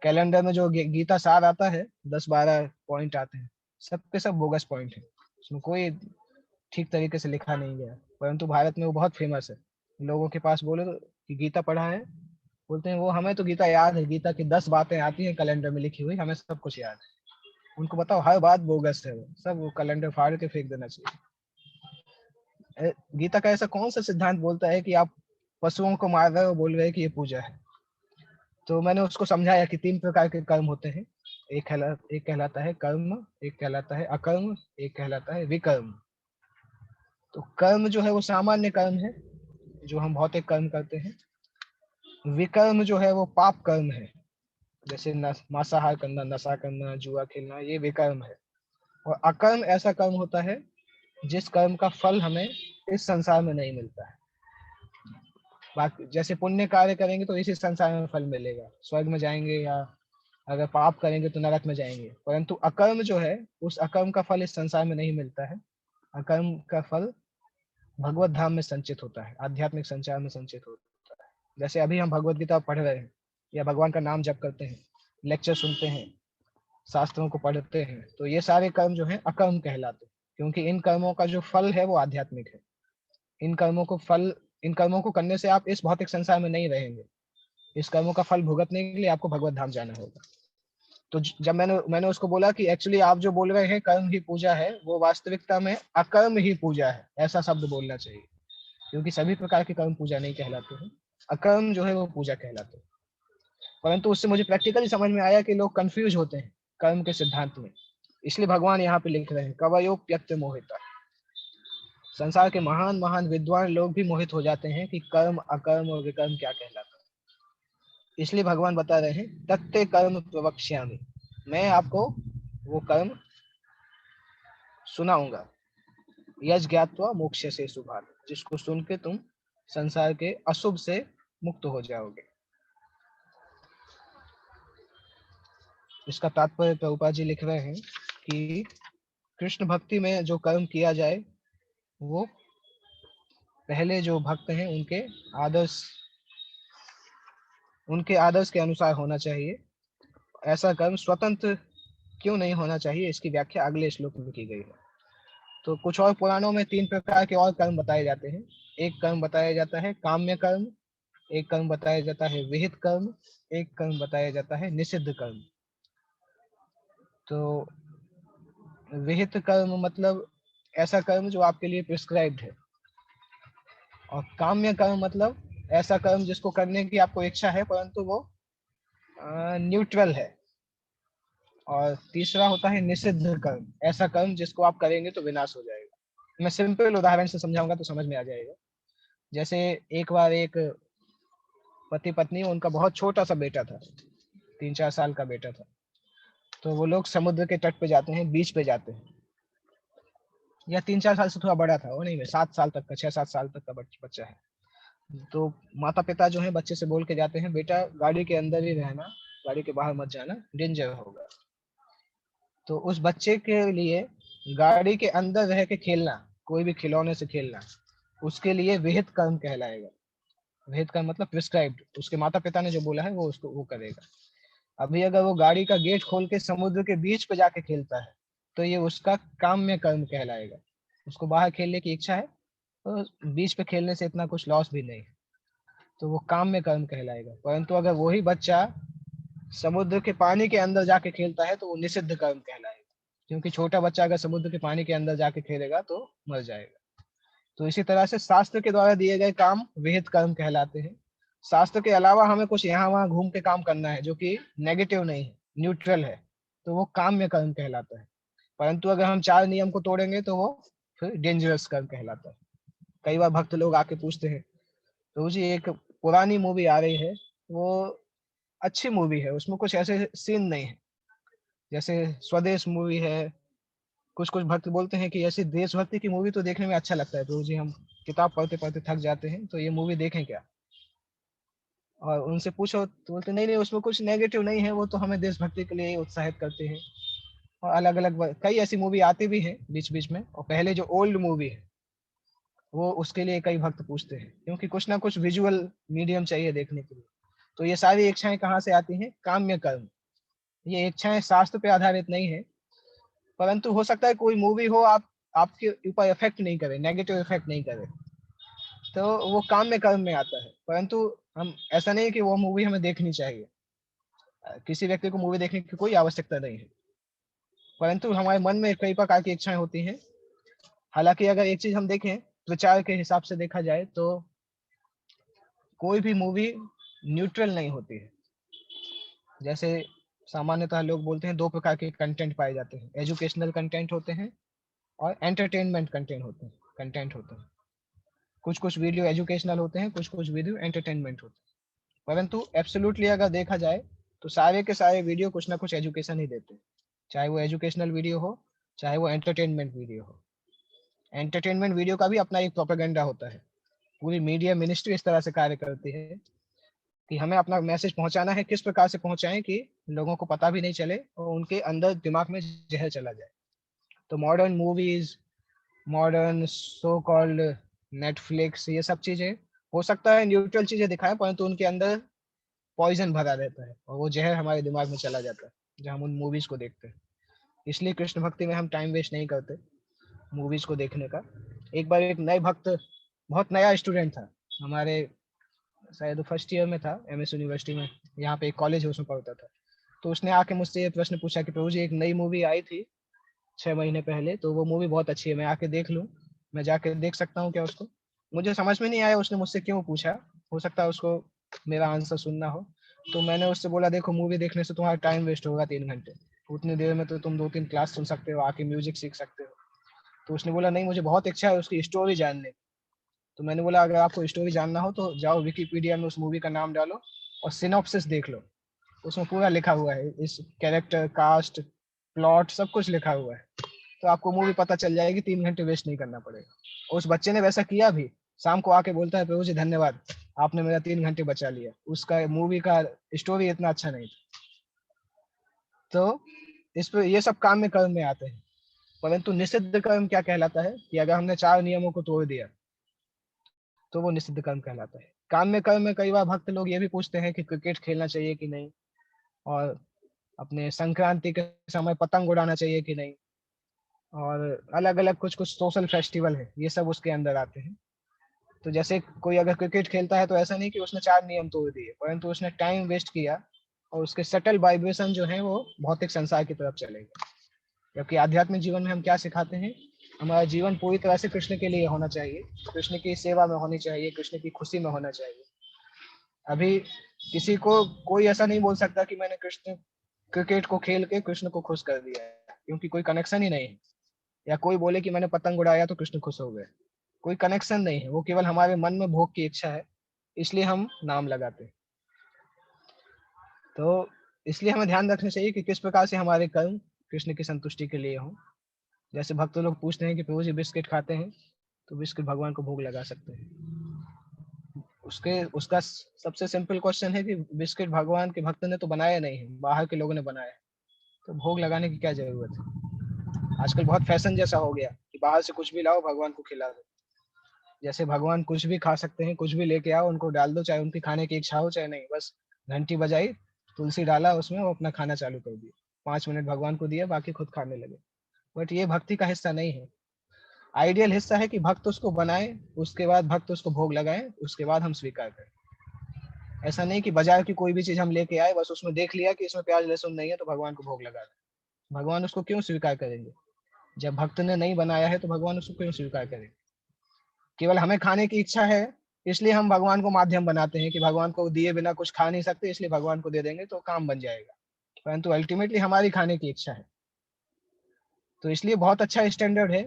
Speaker 1: कैलेंडर में जो गीता सार आता है 10-12 पॉइंट आते हैं, सब के सब बोगस पॉइंट है, उसमें कोई ठीक तरीके से लिखा नहीं गया। परंतु भारत में वो बहुत फेमस है। लोगों के पास बोले तो कि गीता पढ़ा है, बोलते हैं वो हमें तो गीता याद है, गीता की 10 बातें आती हैं कैलेंडर में लिखी हुई, हमें सब कुछ याद है। उनको बताओ हर बात बोगस है, वो सब वो कैलेंडर फाड़ के फेंक देना चाहिए। गीता का ऐसा कौन सा सिद्धांत बोलता है कि आप पशुओं को मार रहे हो बोल रहे हैं कि ये पूजा है? तो मैंने उसको समझाया कि 3 प्रकार के कर्म होते हैं, एक कहलाता है कर्म, एक कहलाता है अकर्म, एक कहलाता है विकर्म। तो कर्म जो है वो सामान्य कर्म है, जो हम भौतिक कर्म करते हैं। विकर्म जो है वो पाप कर्म है, जैसे मांसाहार करना, नशा करना, जुआ खेलना, ये विकर्म है। और अकर्म ऐसा कर्म होता है जिस कर्म का फल हमें इस संसार में नहीं मिलता है। बाकी जैसे पुण्य कार्य करेंगे तो इसी संसार में फल मिलेगा, स्वर्ग में जाएंगे, या अगर पाप करेंगे तो नरक में जाएंगे। परंतु अकर्म जो है, उस अकर्म का फल इस संसार में नहीं मिलता है। अकर्म का फल भगवत धाम में संचित होता है, आध्यात्मिक संचार में संचित होता है। जैसे अभी हम भगवत गीता पढ़ रहे हैं या भगवान का नाम जप करते हैं, लेक्चर सुनते हैं, शास्त्रों को पढ़ते हैं, तो ये सारे कर्म जो हैं अकर्म कहलाते हैं, क्योंकि इन कर्मों का जो फल है वो आध्यात्मिक है। इन कर्मों को करने से आप इस भौतिक संसार में नहीं रहेंगे। इस कर्मों का फल भुगतने के लिए आपको भगवत धाम जाना होगा। तो जब मैंने उसको बोला कि एक्चुअली आप जो बोल रहे हैं कर्म ही पूजा है, वो वास्तविकता में अकर्म ही पूजा है, ऐसा शब्द बोलना चाहिए, क्योंकि सभी प्रकार के कर्म पूजा नहीं कहलाते हैं, अकर्म जो है वो पूजा कहलाते हैं। परंतु उससे मुझे प्रैक्टिकली समझ में आया कि लोग कंफ्यूज होते हैं कर्म के सिद्धांत में, इसलिए भगवान यहाँ पे लिख रहे हैं कवयोप्यक्त मोहिता। संसार के महान महान विद्वान लोग भी मोहित हो जाते हैं कि कर्म अकर्म और विकर्म क्या कहलाता है। इसलिए भगवान बता रहे हैं तत्ते कर्म प्रवक्ष्यामि, मैं आपको वो कर्म सुनाऊंगा, यज ज्ञात्वा मोक्ष से शुभात्, जिसको सुन के तुम संसार के अशुभ से मुक्त हो जाओगे। इसका तात्पर्य प्रभुपाद जी लिख रहे हैं कि कृष्ण भक्ति में जो कर्म किया जाए वो पहले जो भक्त हैं उनके आदर्श के अनुसार होना चाहिए। ऐसा कर्म स्वतंत्र क्यों नहीं होना चाहिए, इसकी व्याख्या अगले श्लोक में की गई है। तो कुछ और पुराणों में 3 प्रकार के और कर्म बताए जाते हैं। एक कर्म बताया जाता है काम्य कर्म, एक कर्म बताया जाता है विहित कर्म, एक कर्म बताया जाता है निषिद्ध कर्म। तो विहित कर्म मतलब ऐसा कर्म जो आपके लिए प्रिस्क्राइब्ड है, और काम्य कर्म मतलब ऐसा कर्म जिसको करने की आपको इच्छा है परंतु वो न्यूट्रल है। और तीसरा होता है निषिद्ध कर्म, ऐसा कर्म जिसको आप करेंगे तो विनाश हो जाएगा। मैं सिंपल उदाहरण से समझाऊंगा तो समझ में आ जाएगा। जैसे एक बार एक पति पत्नी, उनका बहुत छोटा सा बेटा था, 3-4 साल का बेटा था। तो वो लोग समुद्र के तट पे जाते हैं, बीच पे जाते हैं। या 3-4 साल से थोड़ा बड़ा था वो, नहीं, 7 साल तक का, 6-7 साल तक का बच्चा है। तो माता पिता जो है बच्चे से बोल के जाते हैं, बेटा गाड़ी के अंदर ही रहना, गाड़ी के बाहर मत जाना, डेंजर होगा। तो उस बच्चे के लिए गाड़ी के अंदर रह के खेलना, कोई भी खिलौने से खेलना, उसके लिए विहित कर्म कहलाएगा। विहित कर्म मतलब प्रिस्क्राइब्ड, उसके माता पिता ने जो बोला है वो उसको वो करेगा। अभी अगर वो गाड़ी का गेट खोल के समुद्र के बीच पे जाके खेलता है तो ये उसका काम्य कर्म कहलाएगा। उसको बाहर खेलने की इच्छा है, तो बीच पे खेलने से इतना कुछ लॉस भी नहीं है, तो वो काम्य कर्म कहलाएगा। परंतु अगर वही बच्चा समुद्र के पानी के अंदर जाके खेलता है तो वो निषिद्ध कर्म कहलाएगा, क्योंकि छोटा बच्चा अगर समुद्र के पानी के अंदर जाके खेलेगा तो मर जाएगा। तो इसी तरह से शास्त्र के द्वारा दिए गए काम विहित कर्म कहलाते हैं। शास्त्र के अलावा हमें कुछ यहाँ वहां घूम के काम करना है जो कि नेगेटिव नहीं है, न्यूट्रल है, तो वो काम्य कर्म कहलाता है। परंतु अगर हम 4 नियम को तोड़ेंगे तो वो फिर डेंजरस कर्म कहलाता है। कई बार भक्त लोग आके पूछते हैं, तो जी एक पुरानी मूवी आ रही है, वो अच्छी मूवी है, उसमें कुछ ऐसे सीन नहीं है, जैसे स्वदेश मूवी है। कुछ कुछ भक्त बोलते हैं कि ऐसी देशभक्ति की मूवी तो देखने में अच्छा लगता है, तो जी हम किताब पढ़ते पढ़ते थक जाते हैं, तो ये मूवी देखें क्या। और उनसे पूछो तो बोलते नहीं नहीं, उसमें कुछ नेगेटिव नहीं है, वो तो हमें देशभक्ति के लिए उत्साहित करते हैं। और अलग अलग कई ऐसी मूवी आती भी हैं बीच बीच में। और पहले जो ओल्ड मूवी है वो, उसके लिए कई भक्त पूछते हैं, क्योंकि कुछ ना कुछ विजुअल मीडियम चाहिए देखने के लिए। तो ये सारी इच्छाएं कहाँ से आती हैं? काम्य कर्म। ये इच्छाएं शास्त्र पे आधारित नहीं है, परंतु हो सकता है कोई मूवी हो आप आपके ऊपर इफेक्ट नहीं करे, नेगेटिव इफेक्ट नहीं करे, तो वो काम्य कर्म में आता है। परंतु हम ऐसा नहीं है कि वो मूवी हमें देखनी चाहिए, किसी व्यक्ति को मूवी देखने की कोई आवश्यकता नहीं है, परंतु हमारे मन में कई प्रकार की इच्छाएं होती हैं। हालांकि अगर एक चीज हम देखें, विचार के हिसाब से देखा जाए तो कोई भी मूवी न्यूट्रल नहीं होती है। जैसे सामान्यतः लोग बोलते हैं 2 प्रकार के कंटेंट पाए जाते हैं, एजुकेशनल कंटेंट होते हैं और एंटरटेनमेंट कंटेंट होते हैं। कुछ कुछ वीडियो एजुकेशनल होते हैं, कुछ कुछ वीडियो एंटरटेनमेंट होते हैं। परंतु एब्सोल्युटली अगर देखा जाए तो सारे के सारे वीडियो कुछ ना कुछ एजुकेशन ही देते हैं, चाहे वो एजुकेशनल वीडियो हो, चाहे वो एंटरटेनमेंट वीडियो हो। एंटरटेनमेंट वीडियो का भी अपना एक प्रोपेगेंडा होता है। पूरी मीडिया मिनिस्ट्री इस तरह से कार्य करती है कि हमें अपना मैसेज पहुंचाना है, किस प्रकार से पहुंचाएं कि लोगों को पता भी नहीं चले और उनके अंदर दिमाग में जहर चला जाए। तो modern movies, modern so called Netflix, ये सब चीजें हो सकता है न्यूट्रल चीजें दिखाएं, परंतु उनके अंदर पॉइजन भरा रहता है और वो जहर हमारे दिमाग में चला जाता है जब हम उन मूवीज को देखते हैं। इसलिए कृष्ण भक्ति में हम टाइम वेस्ट नहीं करते मूवीज को देखने का। एक बार एक नए भक्त, बहुत नया स्टूडेंट था हमारे, शायद फर्स्ट ईयर में था एमएस यूनिवर्सिटी में, यहाँ पे एक कॉलेज है उसमें पढ़ता था। तो उसने आके मुझसे ये प्रश्न पूछा कि प्रभु जी एक नई मूवी आई थी 6 महीने पहले, तो वो मूवी बहुत अच्छी है, मैं आके देख लूँ, मैं जाके देख सकता हूँ क्या उसको? मुझे समझ में नहीं आया उसने मुझसे क्यों पूछा, हो सकता है उसको मेरा आंसर सुनना हो। तो मैंने उससे बोला देखो मूवी देखने से तुम्हारा टाइम वेस्ट होगा 3 घंटे, उतनी देर में तो तुम 2-3 क्लास सुन सकते हो, आके म्यूजिक सीख सकते हो। तो उसने बोला नहीं मुझे बहुत इच्छा है उसकी स्टोरी जानने की। तो मैंने बोला अगर आपको स्टोरी जानना हो तो जाओ विकिपीडिया में उस मूवी का नाम डालो और सिनॉप्सिस देख लो, उसमें पूरा लिखा हुआ है, इस कैरेक्टर, कास्ट, प्लॉट, सब कुछ लिखा हुआ है। तो आपको मूवी पता चल जाएगी, 3 घंटे वेस्ट नहीं करना पड़ेगा। उस बच्चे ने वैसा किया भी, शाम को आके बोलता है प्रभु जी धन्यवाद, आपने मेरा 3 घंटे बचा लिया। उसका मूवी का स्टोरी इतना अच्छा नहीं था। तो इस पे ये सब काम में कर्म में आते हैं। परंतु निषिद्ध कर्म क्या कहलाता है कि अगर हमने 4 नियमों को तोड़ दिया तो वो निषिद्ध कर्म कहलाता है। काम में कर्म में कई बार भक्त लोग ये भी पूछते हैं कि क्रिकेट खेलना चाहिए कि नहीं, और अपने संक्रांति के समय पतंग उड़ाना चाहिए कि नहीं, और अलग अलग कुछ कुछ सोशल फेस्टिवल है, ये सब उसके अंदर आते हैं। तो जैसे कोई अगर क्रिकेट खेलता है तो ऐसा नहीं कि उसने 4 नियम तोड़ दिए, परंतु उसने टाइम वेस्ट किया और उसके सटल वाइब्रेशन जो है वो भौतिक संसार की तरफ चलेगा। जबकि आध्यात्मिक जीवन में हम क्या सिखाते हैं, हमारा जीवन पूरी तरह से कृष्ण के लिए होना चाहिए, कृष्ण की सेवा में होनी चाहिए, कृष्ण की खुशी में होना चाहिए। अभी किसी को कोई ऐसा नहीं बोल सकता कि मैंने कृष्ण क्रिकेट को खेल के कृष्ण को खुश कर दिया है, क्योंकि कोई कनेक्शन ही नहीं है। या कोई बोले कि मैंने पतंग उड़ाया तो कृष्ण खुश हो गए, कोई कनेक्शन नहीं है, वो केवल हमारे मन में भोग की इच्छा है, इसलिए हम नाम लगाते हैं। तो इसलिए हमें ध्यान रखना चाहिए कि किस प्रकार से हमारे कर्म कृष्ण की संतुष्टि के लिए हों। जैसे भक्त लोग पूछते हैं कि प्रभु जी बिस्किट खाते हैं, तो बिस्किट भगवान को भोग लगा सकते हैं। उसके उसका सबसे सिंपल क्वेश्चन है कि बिस्किट भगवान के भक्त ने तो बनाया नहीं है, बाहर के लोगों ने बनाया है, तो भोग लगाने की क्या जरूरत है। आजकल बहुत फैशन जैसा हो गया कि बाहर से कुछ भी लाओ भगवान को खिला दो। जैसे भगवान कुछ भी खा सकते हैं, कुछ भी लेके आओ उनको डाल दो, चाहे उनकी खाने की इच्छा हो चाहे नहीं, बस घंटी बजाई, तुलसी डाला उसमें, वो अपना खाना चालू कर दिया, 5 मिनट भगवान को दिया, बाकी खुद खाने लगे। बट ये भक्ति का हिस्सा नहीं है। आइडियल हिस्सा है कि भक्त उसको बनाए, उसके बाद भक्त उसको भोग लगाए, उसके बाद हम स्वीकार करें। ऐसा नहीं कि बाजार की कोई भी चीज हम लेके आए, बस उसमें देख लिया कि इसमें प्याज लहसुन नहीं है तो भगवान को भोग लगा दें। भगवान उसको क्यों स्वीकार करेंगे? जब भक्त ने नहीं बनाया है तो भगवान उसको क्यों स्वीकार करेंगे? केवल हमें खाने की इच्छा है, इसलिए हम भगवान को माध्यम बनाते हैं कि भगवान को दिए बिना कुछ खा नहीं सकते, इसलिए भगवान को दे देंगे तो काम बन जाएगा। परंतु अल्टीमेटली हमारी खाने की इच्छा है। तो इसलिए बहुत अच्छा स्टैंडर्ड है,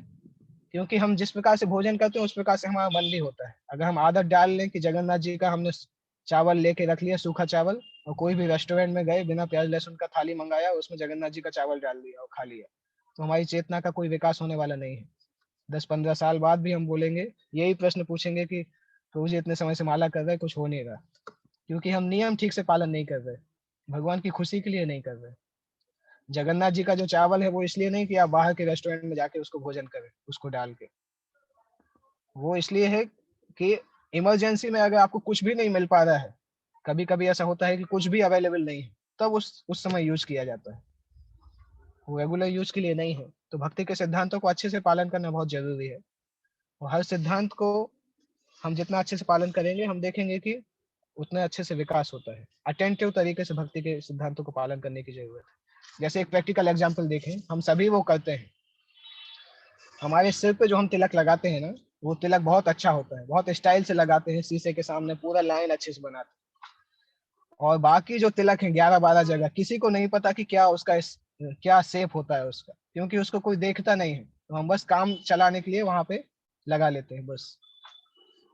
Speaker 1: क्योंकि हम जिस प्रकार से भोजन करते हैं उस प्रकार से हमारा मन भी होता है। अगर हम आदत डाल लें कि जगन्नाथ जी का हमने चावल लेके रख लिया, सूखा चावल, और कोई भी रेस्टोरेंट में गए, बिना प्याज लहसुन का थाली मंगाया, उसमें जगन्नाथ जी का चावल डाल दिया और खा लिया, तो हमारी चेतना का कोई विकास होने वाला नहीं है। 10-15 साल बाद भी हम बोलेंगे, यही प्रश्न पूछेंगे कि प्रभु जी इतने समय से माला कर रहे, कुछ हो नहीं रहा, क्योंकि हम नियम ठीक से पालन नहीं कर रहे, भगवान की खुशी के लिए नहीं कर रहे। जगन्नाथ जी का जो चावल है वो इसलिए नहीं कि आप बाहर के रेस्टोरेंट में जाके उसको भोजन करें उसको डाल के, वो इसलिए है कि इमरजेंसी में अगर आपको कुछ भी नहीं मिल पा रहा है, कभी कभी ऐसा होता है कि कुछ भी अवेलेबल नहीं है, तब उस समय यूज किया जाता है, वो रेगुलर यूज के लिए नहीं है। तो भक्ति के सिद्धांतों को अच्छे से पालन करना बहुत जरूरी है, और हर सिद्धांत को हम जितना अच्छे से पालन करेंगे, हम देखेंगे कि उतना अच्छे से विकास होता है। अटेंटिव तरीके से भक्ति के सिद्धांतों को पालन करने की जरूरत है। जैसे एक प्रैक्टिकल एग्जांपल देखें, हम सभी वो करते हैं, हमारे सिर पे जो हम तिलक लगाते हैं ना, वो तिलक बहुत अच्छा होता है, बहुत स्टाइल से लगाते हैं, शीशे के सामने पूरा लाइन अच्छे से बनाते हैं। और बाकी जो तिलक है 11-12 जगह, किसी को नहीं पता कि क्या उसका क्या शेप होता है उसका, क्योंकि उसको कोई देखता नहीं है, तो हम बस काम चलाने के लिए वहां पे लगा लेते हैं बस।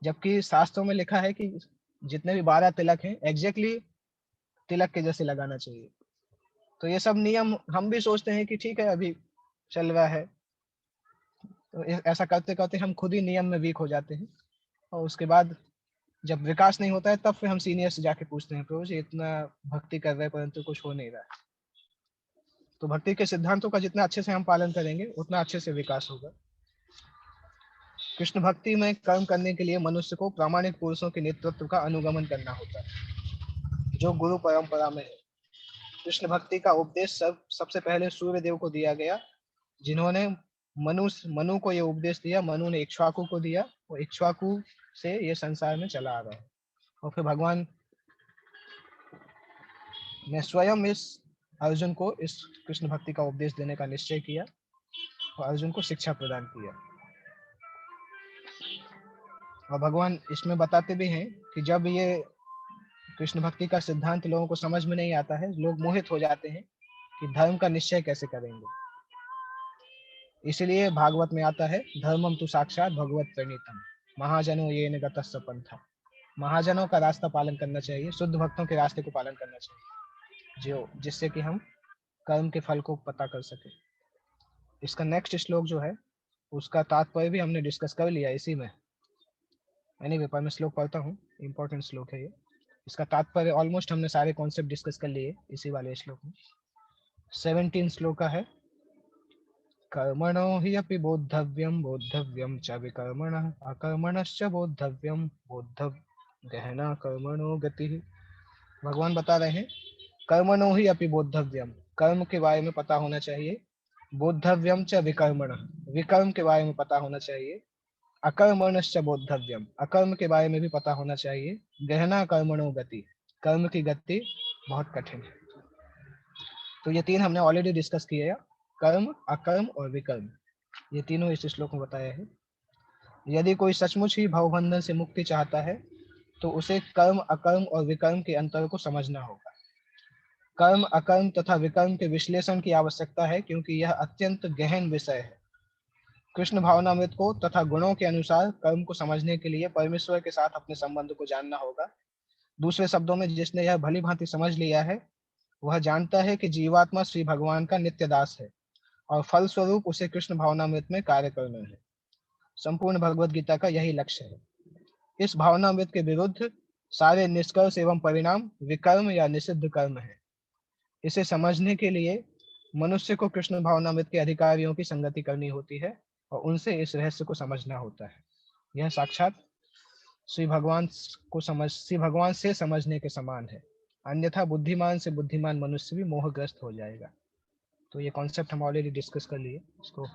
Speaker 1: जबकि शास्त्रों में लिखा है कि जितने भी 12 तिलक हैं एग्जैक्टली तिलक के जैसे लगाना चाहिए। तो ये सब नियम हम भी सोचते हैं कि ठीक है अभी चल रहा है, तो ऐसा करते करते हम खुद ही नियम में वीक हो जाते हैं, और उसके बाद जब विकास नहीं होता है तब फिर हम सीनियर से जाके पूछते हैं, प्रभु जी इतना भक्ति कर रहे हैं परंतु कुछ हो नहीं रहा है। तो भक्ति के सिद्धांतों का जितना अच्छे से हम पालन करेंगे उतना अच्छे से विकास होगा। कृष्ण भक्ति में कर्म करने के लिए मनुष्य को प्रामाणिक पुरुषों के नेतृत्व का अनुगमन करना होता है, जो गुरु परंपरा में है। कृष्ण भक्ति का उपदेश सबसे पहले सूर्य देव को दिया गया, जिन्होंने मनु को ये उपदेश दिया, मनु ने इक्ष्वाकु को दिया, और इक्ष्वाकु से ये संसार में चला आ रहा है। और फिर भगवान ने स्वयं इस अर्जुन को इस कृष्ण भक्ति का उपदेश देने का निश्चय किया और अर्जुन को शिक्षा प्रदान किया। और भगवान इसमें बताते भी हैं कि जब ये कृष्ण भक्ति का सिद्धांत लोगों को समझ में नहीं आता है, लोग मोहित हो जाते हैं कि धर्म का निश्चय कैसे करेंगे। इसलिए भागवत में आता है, धर्मम तु साक्षात भगवत प्रणीतम, महाजनो ये निगतस्स पंथा। महाजनों का रास्ता पालन करना चाहिए, शुद्ध भक्तों के रास्ते को पालन करना चाहिए, जो जिससे कि हम कर्म के फल को पता कर सके। इसका नेक्स्ट श्लोक जो है उसका तात्पर्य भी हमने डिस्कस कर लिया इसी में। एनीवे पर मैं श्लोक पढ़ता हूँ, इंपॉर्टेंट श्लोक है ये। इसका तात्पर्य ऑलमोस्ट हमने सारे कॉन्सेप्ट डिस्कस कर लिए इसी वाले श्लोक में। 17 श्लोक का है, कर्मणो हि अपि बोद्धव्यम बोद्धव्यम च विकर्मणः अकर्मणश्च बोद्धव्यम बोद्धव गहना कर्मणो गति। भगवान बता रहे हैं, कर्मणो हि अपि बोद्धव्यम, कर्म के बारे में पता होना चाहिए, बोद्धव्यम च विकर्मणः, विकर्म के बारे में पता होना चाहिए, अकर्मणश्च बोद्धव्यम, अकर्म के बारे में भी पता होना चाहिए। गहना कर्मणो गति, कर्म की गति बहुत कठिन है। तो ये तीन हमने ऑलरेडी डिस्कस किए हैं, कर्म, अकर्म और विकर्म, ये तीनों इस श्लोक में बताया है। यदि कोई सचमुच ही भवबंधन से मुक्ति चाहता है तो उसे कर्म, अकर्म और विकर्म के अंतर को समझना होगा। कर्म, अकर्म तथा विकर्म के विश्लेषण की आवश्यकता है क्योंकि यह अत्यंत गहन विषय है। कृष्ण भावनामृत को तथा गुणों के अनुसार कर्म को समझने के लिए परमेश्वर के साथ अपने संबंध को जानना होगा। दूसरे शब्दों में, जिसने यह भली भांति समझ लिया है वह जानता है कि जीवात्मा श्री भगवान का नित्य दास है और फलस्वरूप उसे कृष्ण भावनामृत में कार्य करना है। संपूर्ण भगवत गीता का यही लक्ष्य है। इस भावनामृत के विरुद्ध सारे निष्कर्ष एवं परिणाम विकर्म या निषिद्ध कर्म है। इसे समझने के लिए मनुष्य को कृष्ण भावनामृत के अधिकारियों की संगति करनी होती है और उनसे इस रहस्य को समझना होता है। यह साक्षात श्री भगवान से समझने के समान है, अन्यथा बुद्धिमान से बुद्धिमान मनुष्य भी मोहग्रस्त हो जाएगा। तो ये कॉन्सेप्ट हम ऑलरेडी डिस्कस कर लिए, इसको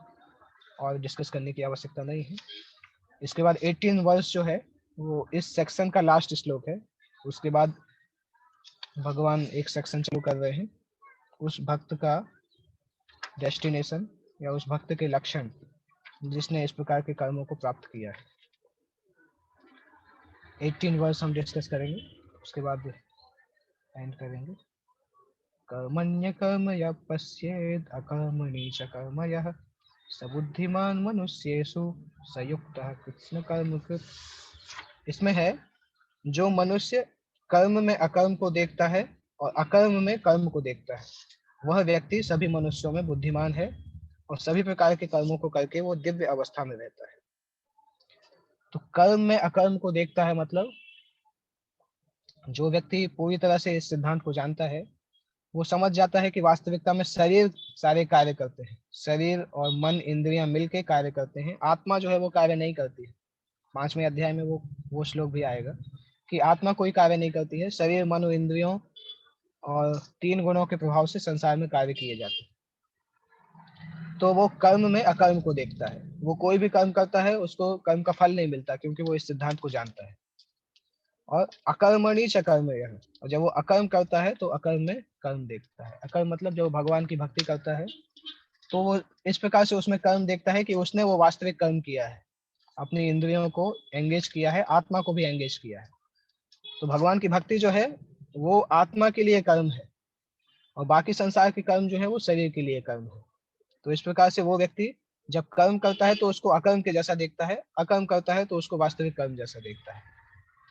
Speaker 1: और डिस्कस करने की आवश्यकता नहीं है। इसके बाद 18 वर्ष जो है वो इस सेक्शन का लास्ट श्लोक है। उसके बाद भगवान एक सेक्शन शुरू कर रहे हैं, उस भक्त का डेस्टिनेशन या उस भक्त के लक्षण जिसने इस प्रकार के कर्मों को प्राप्त किया है। 18 वर्ष हम डिस्कस करेंगे, उसके बाद एंड करेंगे। कर्मण्य कर्म यः पश्येद अकर्मणि च कर्म यः स बुद्धिमान मनुष्येषु सयुक्तः कृत्स्न कर्म कृत्। इसमें है, जो मनुष्य कर्म में अकर्म को देखता है और अकर्म में कर्म को देखता है, वह व्यक्ति सभी मनुष्यों में बुद्धिमान है और सभी प्रकार के कर्मों को करके वो दिव्य अवस्था में रहता है। तो कर्म में अकर्म को देखता है मतलब जो व्यक्ति पूरी तरह से इस सिद्धांत को जानता है वो समझ जाता है कि वास्तविकता में शरीर सारे कार्य करते हैं, शरीर और मन इंद्रियां मिलके कार्य करते हैं, आत्मा जो है वो कार्य नहीं करती है। 5वें अध्याय में वो श्लोक भी आएगा कि आत्मा कोई कार्य नहीं करती है, शरीर, मन और इंद्रियों और 3 गुणों के प्रभाव से संसार में कार्य किए जाते हैं। तो वो कर्म में अकर्म को देखता है, वो कोई भी कर्म करता है उसको कर्म का फल नहीं मिलता क्योंकि वो इस सिद्धांत को जानता है। और अकर्मणि च कर्म यः, और जब वो अकर्म करता है तो अकर्म में कर्म देखता है। अकर्म मतलब जब भगवान की भक्ति करता है तो वो इस प्रकार से उसमें कर्म देखता है कि उसने वो वास्तविक कर्म किया है, अपनी इंद्रियों को एंगेज किया है, आत्मा को भी एंगेज किया है। तो भगवान की भक्ति जो है वो आत्मा के लिए कर्म है और बाकी संसार के कर्म जो है वो शरीर के लिए कर्म है। तो इस प्रकार से वो व्यक्ति जब कर्म करता है तो उसको अकर्म के जैसा देखता है, अकर्म करता है तो उसको वास्तविक कर्म जैसा देखता है।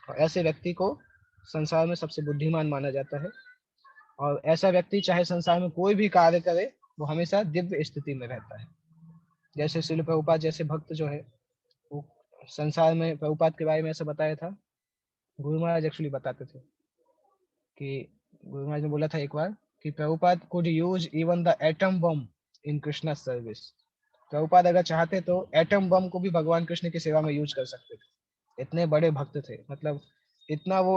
Speaker 1: और ऐसे व्यक्ति को संसार में सबसे बुद्धिमान माना जाता है और ऐसा व्यक्ति चाहे संसार में कोई भी कार्य करे वो हमेशा दिव्य स्थिति में रहता है। जैसे श्रील प्रभुपाद जैसे भक्त जो है वो संसार में, प्रभुपाद के बारे में ऐसा बताया था, गुरु महाराज एक्चुअली बताते थे कि गुरु महाराज ने बोला था एक बार कि Prabhupada could use even the atom bomb in Krishna service. Prabhupada अगर चाहते तो एटम बम को भी भगवान कृष्ण की सेवा में यूज कर सकते थे। इतने बड़े भक्त थे, मतलब इतना वो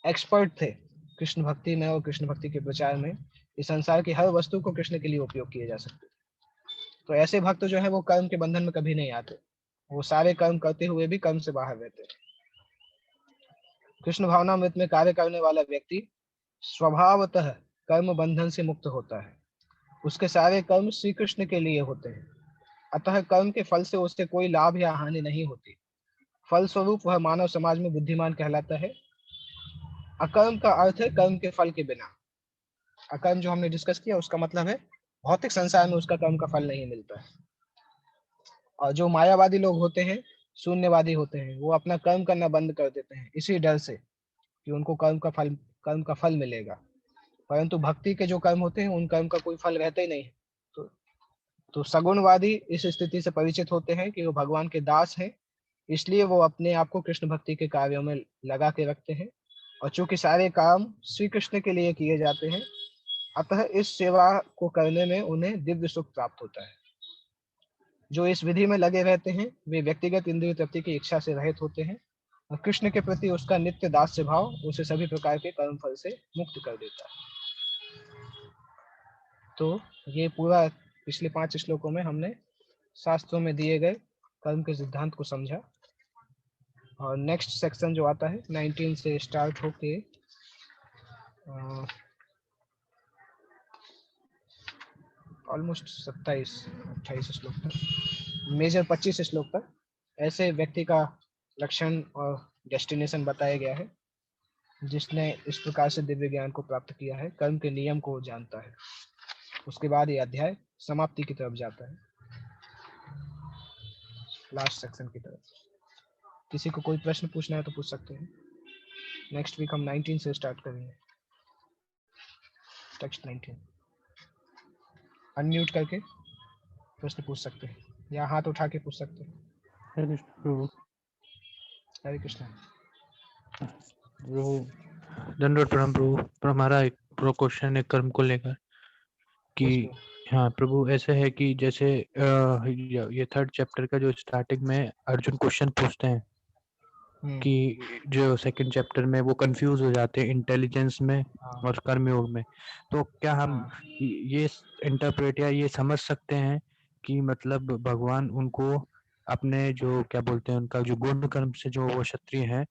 Speaker 1: एक्सपर्ट थे कृष्ण भक्ति में और कृष्ण भक्ति के प्रचार में। इस संसार की हर वस्तु को कृष्ण के लिए उपयोग किए जा सकते। तो ऐसे भक्त जो है वो कर्म के बंधन में कभी नहीं आते, वो सारे कर्म करते हुए भी कर्म से बाहर रहते। कृष्ण भावनामृत में कार्य करने वाला व्यक्ति स्वभावतः कर्म बंधन से मुक्त होता है। उसके सारे कर्म श्री कृष्ण के लिए होते हैं, अतः कर्म के फल से उससे कोई लाभ या हानि नहीं होती। फलस्वरूप वह मानव समाज में बुद्धिमान कहलाता है। अकर्म का अर्थ है कर्म के फल के बिना। अकर्म जो हमने डिस्कस किया उसका मतलब है भौतिक संसार में उसका कर्म का फल नहीं मिलता है। और जो मायावादी लोग होते हैं, शून्यवादी होते हैं, वो अपना कर्म करना बंद कर देते हैं इसी डर से कि उनको कर्म का फल मिलेगा। परंतु भक्ति के जो कर्म होते हैं उन कर्म का कोई फल रहता ही नहीं। तो, तो सगुणवादी इस स्थिति से परिचित होते हैं कि वो भगवान के दास हैं, इसलिए वो अपने आप को कृष्ण भक्ति के कार्यों में लगा के रखते हैं और चूंकि सारे काम श्री कृष्ण के लिए किए जाते हैं अतः इस सेवा को करने में उन्हें दिव्य सुख प्राप्त होता है। जो इस विधि में लगे रहते हैं वे व्यक्तिगत इंद्रिय तृप्ति की इच्छा से रहित होते हैं और कृष्ण के प्रति उसका नित्य दास्य भाव उसे सभी प्रकार के कर्म फल से मुक्त कर देता है। तो ये पूरा पिछले 5 श्लोकों में हमने शास्त्रों में दिए गए कर्म के सिद्धांत को समझा। और नेक्स्ट सेक्शन जो आता है 19 से स्टार्ट होके ऑलमोस्ट 27-28 श्लोक तक, मेजर 25 श्लोक तक ऐसे व्यक्ति का लक्षण और डेस्टिनेशन बताया गया है जिसने इस प्रकार से दिव्य ज्ञान को प्राप्त किया है, कर्म के नियम को जानता है। उसके बाद ये अध्याय समाप्ति की तरफ जाता है, लास्ट सेक्शन की तरफ। किसी को कोई प्रश्न पूछना है तो पूछ सकते हैं। नेक्स्ट वीक हम 19 से स्टार्ट करेंगे, टेक्स्ट 19। अनम्यूट करके प्रश्न पूछ सकते हैं या हाथ उठा के पूछ सकते हैं।
Speaker 2: हरे कृष्ण प्रभु।
Speaker 1: हरे कृष्ण
Speaker 2: प्रभु दंडवत प्रणाम प्रभु। पर हमारा एक क्वेश्चन है कर्म को लेकर कि हाँ प्रभु, ऐसे है कि जैसे ये 3rd चैप्टर का जो स्टार्टिंग में अर्जुन क्वेश्चन पूछते हैं कि जो 2nd चैप्टर में वो कंफ्यूज हो जाते हैं इंटेलिजेंस में और कर्मयोग में, तो क्या हम ये इंटरप्रेट या ये समझ सकते हैं कि मतलब भगवान उनको अपने जो क्या बोलते हैं उनका जो गुण कर्म से जो वो क्षत्रिय हैं,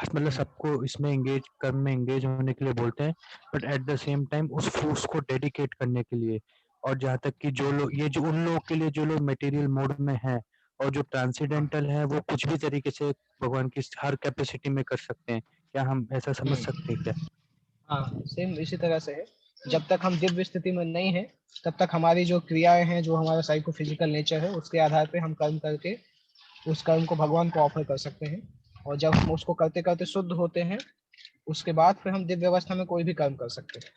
Speaker 2: मतलब सबको इसमें एंगेज कर्म में एंगेज होने के लिए बोलते हैं, but at the same time उस फोर्स को डेडिकेट करने के लिए, और जहाँ तक कि जो लोग ये जो उन लोगों के लिए जो लोग मटेरियल मोड में हैं और जो ट्रांसेंडेंटल है वो कुछ भी तरीके से भगवान की हर कैपेसिटी में कर सकते हैं, क्या हम ऐसा समझ सकते हैं क्या?
Speaker 1: हाँ, सेम इसी तरह से है। जब तक हम दिव्य स्थिति में नहीं है तब तक हमारी जो क्रियाएं हैं, जो हमारा साइकोफिजिकल नेचर है, उसके आधार पे हम कर्म करके उस कर्म को भगवान को ऑफर कर सकते हैं। और जब हम उसको करते करते शुद्ध होते हैं, उसके बाद फिर हम दिव्य अवस्था में कोई भी कर्म कर सकते हैं,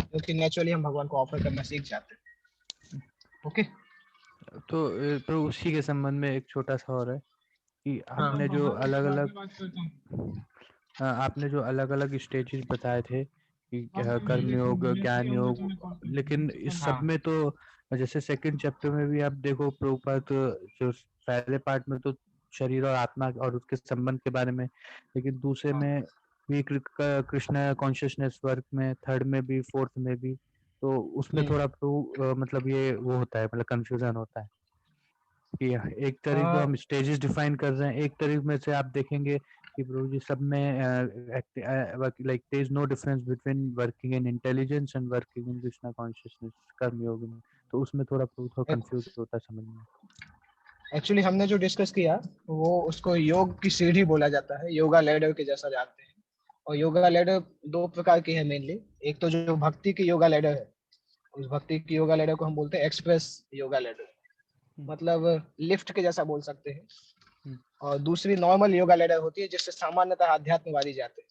Speaker 1: क्योंकि नेचुरली हम भगवान को ऑफर करना सीख जाते हैं। ओके,
Speaker 2: तो तो उसी के संबंध में एक छोटा सा और है कि आपने जो अलग अलग स्टेजेस बताए थे कि कर्म योग, ज्ञान योग, लेकिन इस सब में तो जैसे 2nd चैप्टर में भी आप देखो प्रभुपाद जो पहले पार्ट में तो शरीर और आत्मा और उसके संबंध के बारे में, लेकिन दूसरे में भी कृष्ण कॉन्शियसनेस वर्क में, 3rd में भी, 4th में भी, तो उसमें थोड़ा मतलब ये वो होता है, मतलब कंफ्यूजन होता है कि एक तरफ जो हम स्टेजेस डिफाइन कर रहे हैं, एक तरफ में से आप देखेंगे कि प्रभु जी सब में like there is no difference between working in intelligence and working in Krishna consciousness karma yoga में, तो उसमें थोड़ा कंफ्यूज होता है समझ में।
Speaker 1: एक्चुअली हमने जो डिस्कस किया वो उसको योग की सीढ़ी बोला जाता है, योगा लैडर के जैसा जानते हैं। और योगा लैडर 2 प्रकार की है मेनली। एक तो जो भक्ति की योगा लैडर है, उस भक्ति की योगा लैडर को हम बोलते हैं एक्सप्रेस योगा लैडर, मतलब लिफ्ट के जैसा बोल सकते हैं। और दूसरी नॉर्मल योगा लैडर होती है जिससे सामान्यतः अध्यात्मवादी जाते हैं।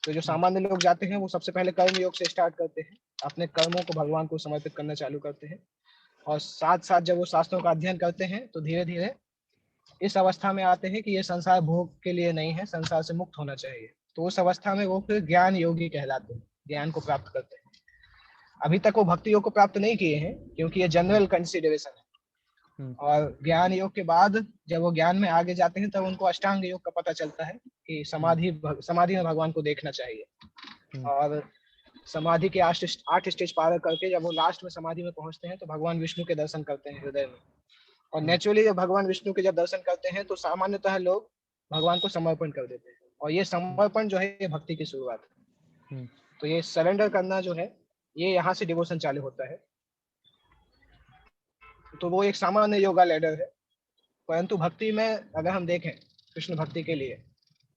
Speaker 1: तो जो सामान्य लोग जाते हैं वो सबसे पहले कर्म योग से स्टार्ट करते हैं, अपने कर्मों को भगवान को समर्पित करना चालू करते हैं। और साथ साथ जब वो शास्त्रों का अध्ययन करते हैं तो धीरे धीरे इस अवस्था में आते हैं कि ये संसार भोग के लिए नहीं है, संसार से मुक्त होना चाहिए। तो उस अवस्था में वो फिर ज्ञान योगी कहलाते हैं, ज्ञान को प्राप्त करते हैं। अभी तक वो भक्ति योग को प्राप्त नहीं किए हैं क्योंकि ये जनरल कंसिडरेशन है। और ज्ञान योग के बाद जब वो ज्ञान में आगे जाते हैं तब उनको अष्टांग योग का पता चलता है कि समाधि में भगवान को देखना चाहिए। और समाधि के 8 स्टेज पार करके जब वो लास्ट में समाधि में पहुंचते हैं तो भगवान विष्णु के दर्शन करते हैं हृदय में। और नेचुरली जब भगवान विष्णु के जब दर्शन करते हैं तो सामान्यतः लोग भगवान को समर्पण कर देते हैं, और ये समर्पण जो है ये भक्ति की शुरुआत है। तो ये सरेंडर करना जो है ये यहाँ से डिवोशन चालू होता है। तो वो एक सामान्य योगा लैडर है। परंतु भक्ति में अगर हम देखें कृष्ण भक्ति के लिए,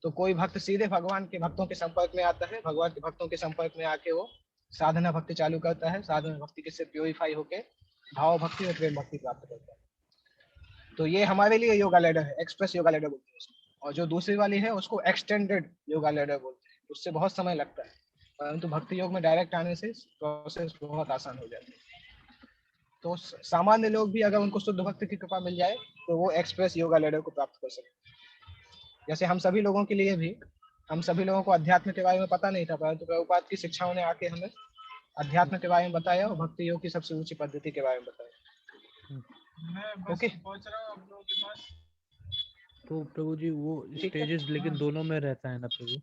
Speaker 1: तो कोई भक्त सीधे भगवान के भक्तों के संपर्क में आता है, भगवान के भक्तों के संपर्क में आके वो साधना भक्ति चालू करता है, साधना भक्ति के से प्योरीफाई होके भाव भक्ति और प्रेम भक्ति प्राप्त करता है। तो ये हमारे लिए योगा लैडर है, एक्सप्रेस योगा लैडर बोलते हैं उसको। और जो दूसरी वाली है उसको एक्सटेंडेड योगा लैडर बोलते हैं, उससे बहुत समय लगता है, परंतु भक्ति योग में डायरेक्ट आने से प्रोसेस बहुत आसान हो जाती है। तो सामान्य लोग भी अगर उनको शुद्ध भक्ति की कृपा मिल जाए तो वो एक्सप्रेस योगा लैडर को प्राप्त कर सकते हैं। जैसे हम सभी लोगों के लिए भी, हम सभी लोगों को अध्यात्म के बारे में पता नहीं था, परंतु प्रभुपाद की शिक्षाओं ने आके हमें अध्यात्म के बारे में बताया और भक्ति योग की सबसे ऊंची पद्धति के बारे में बताया।
Speaker 3: मैं बस पहुंच रहा हूँ आप लोगों के पास।
Speaker 2: तो प्रभु जी वो स्टेजेस लेकिन दोनों में रहता है ना प्रभु,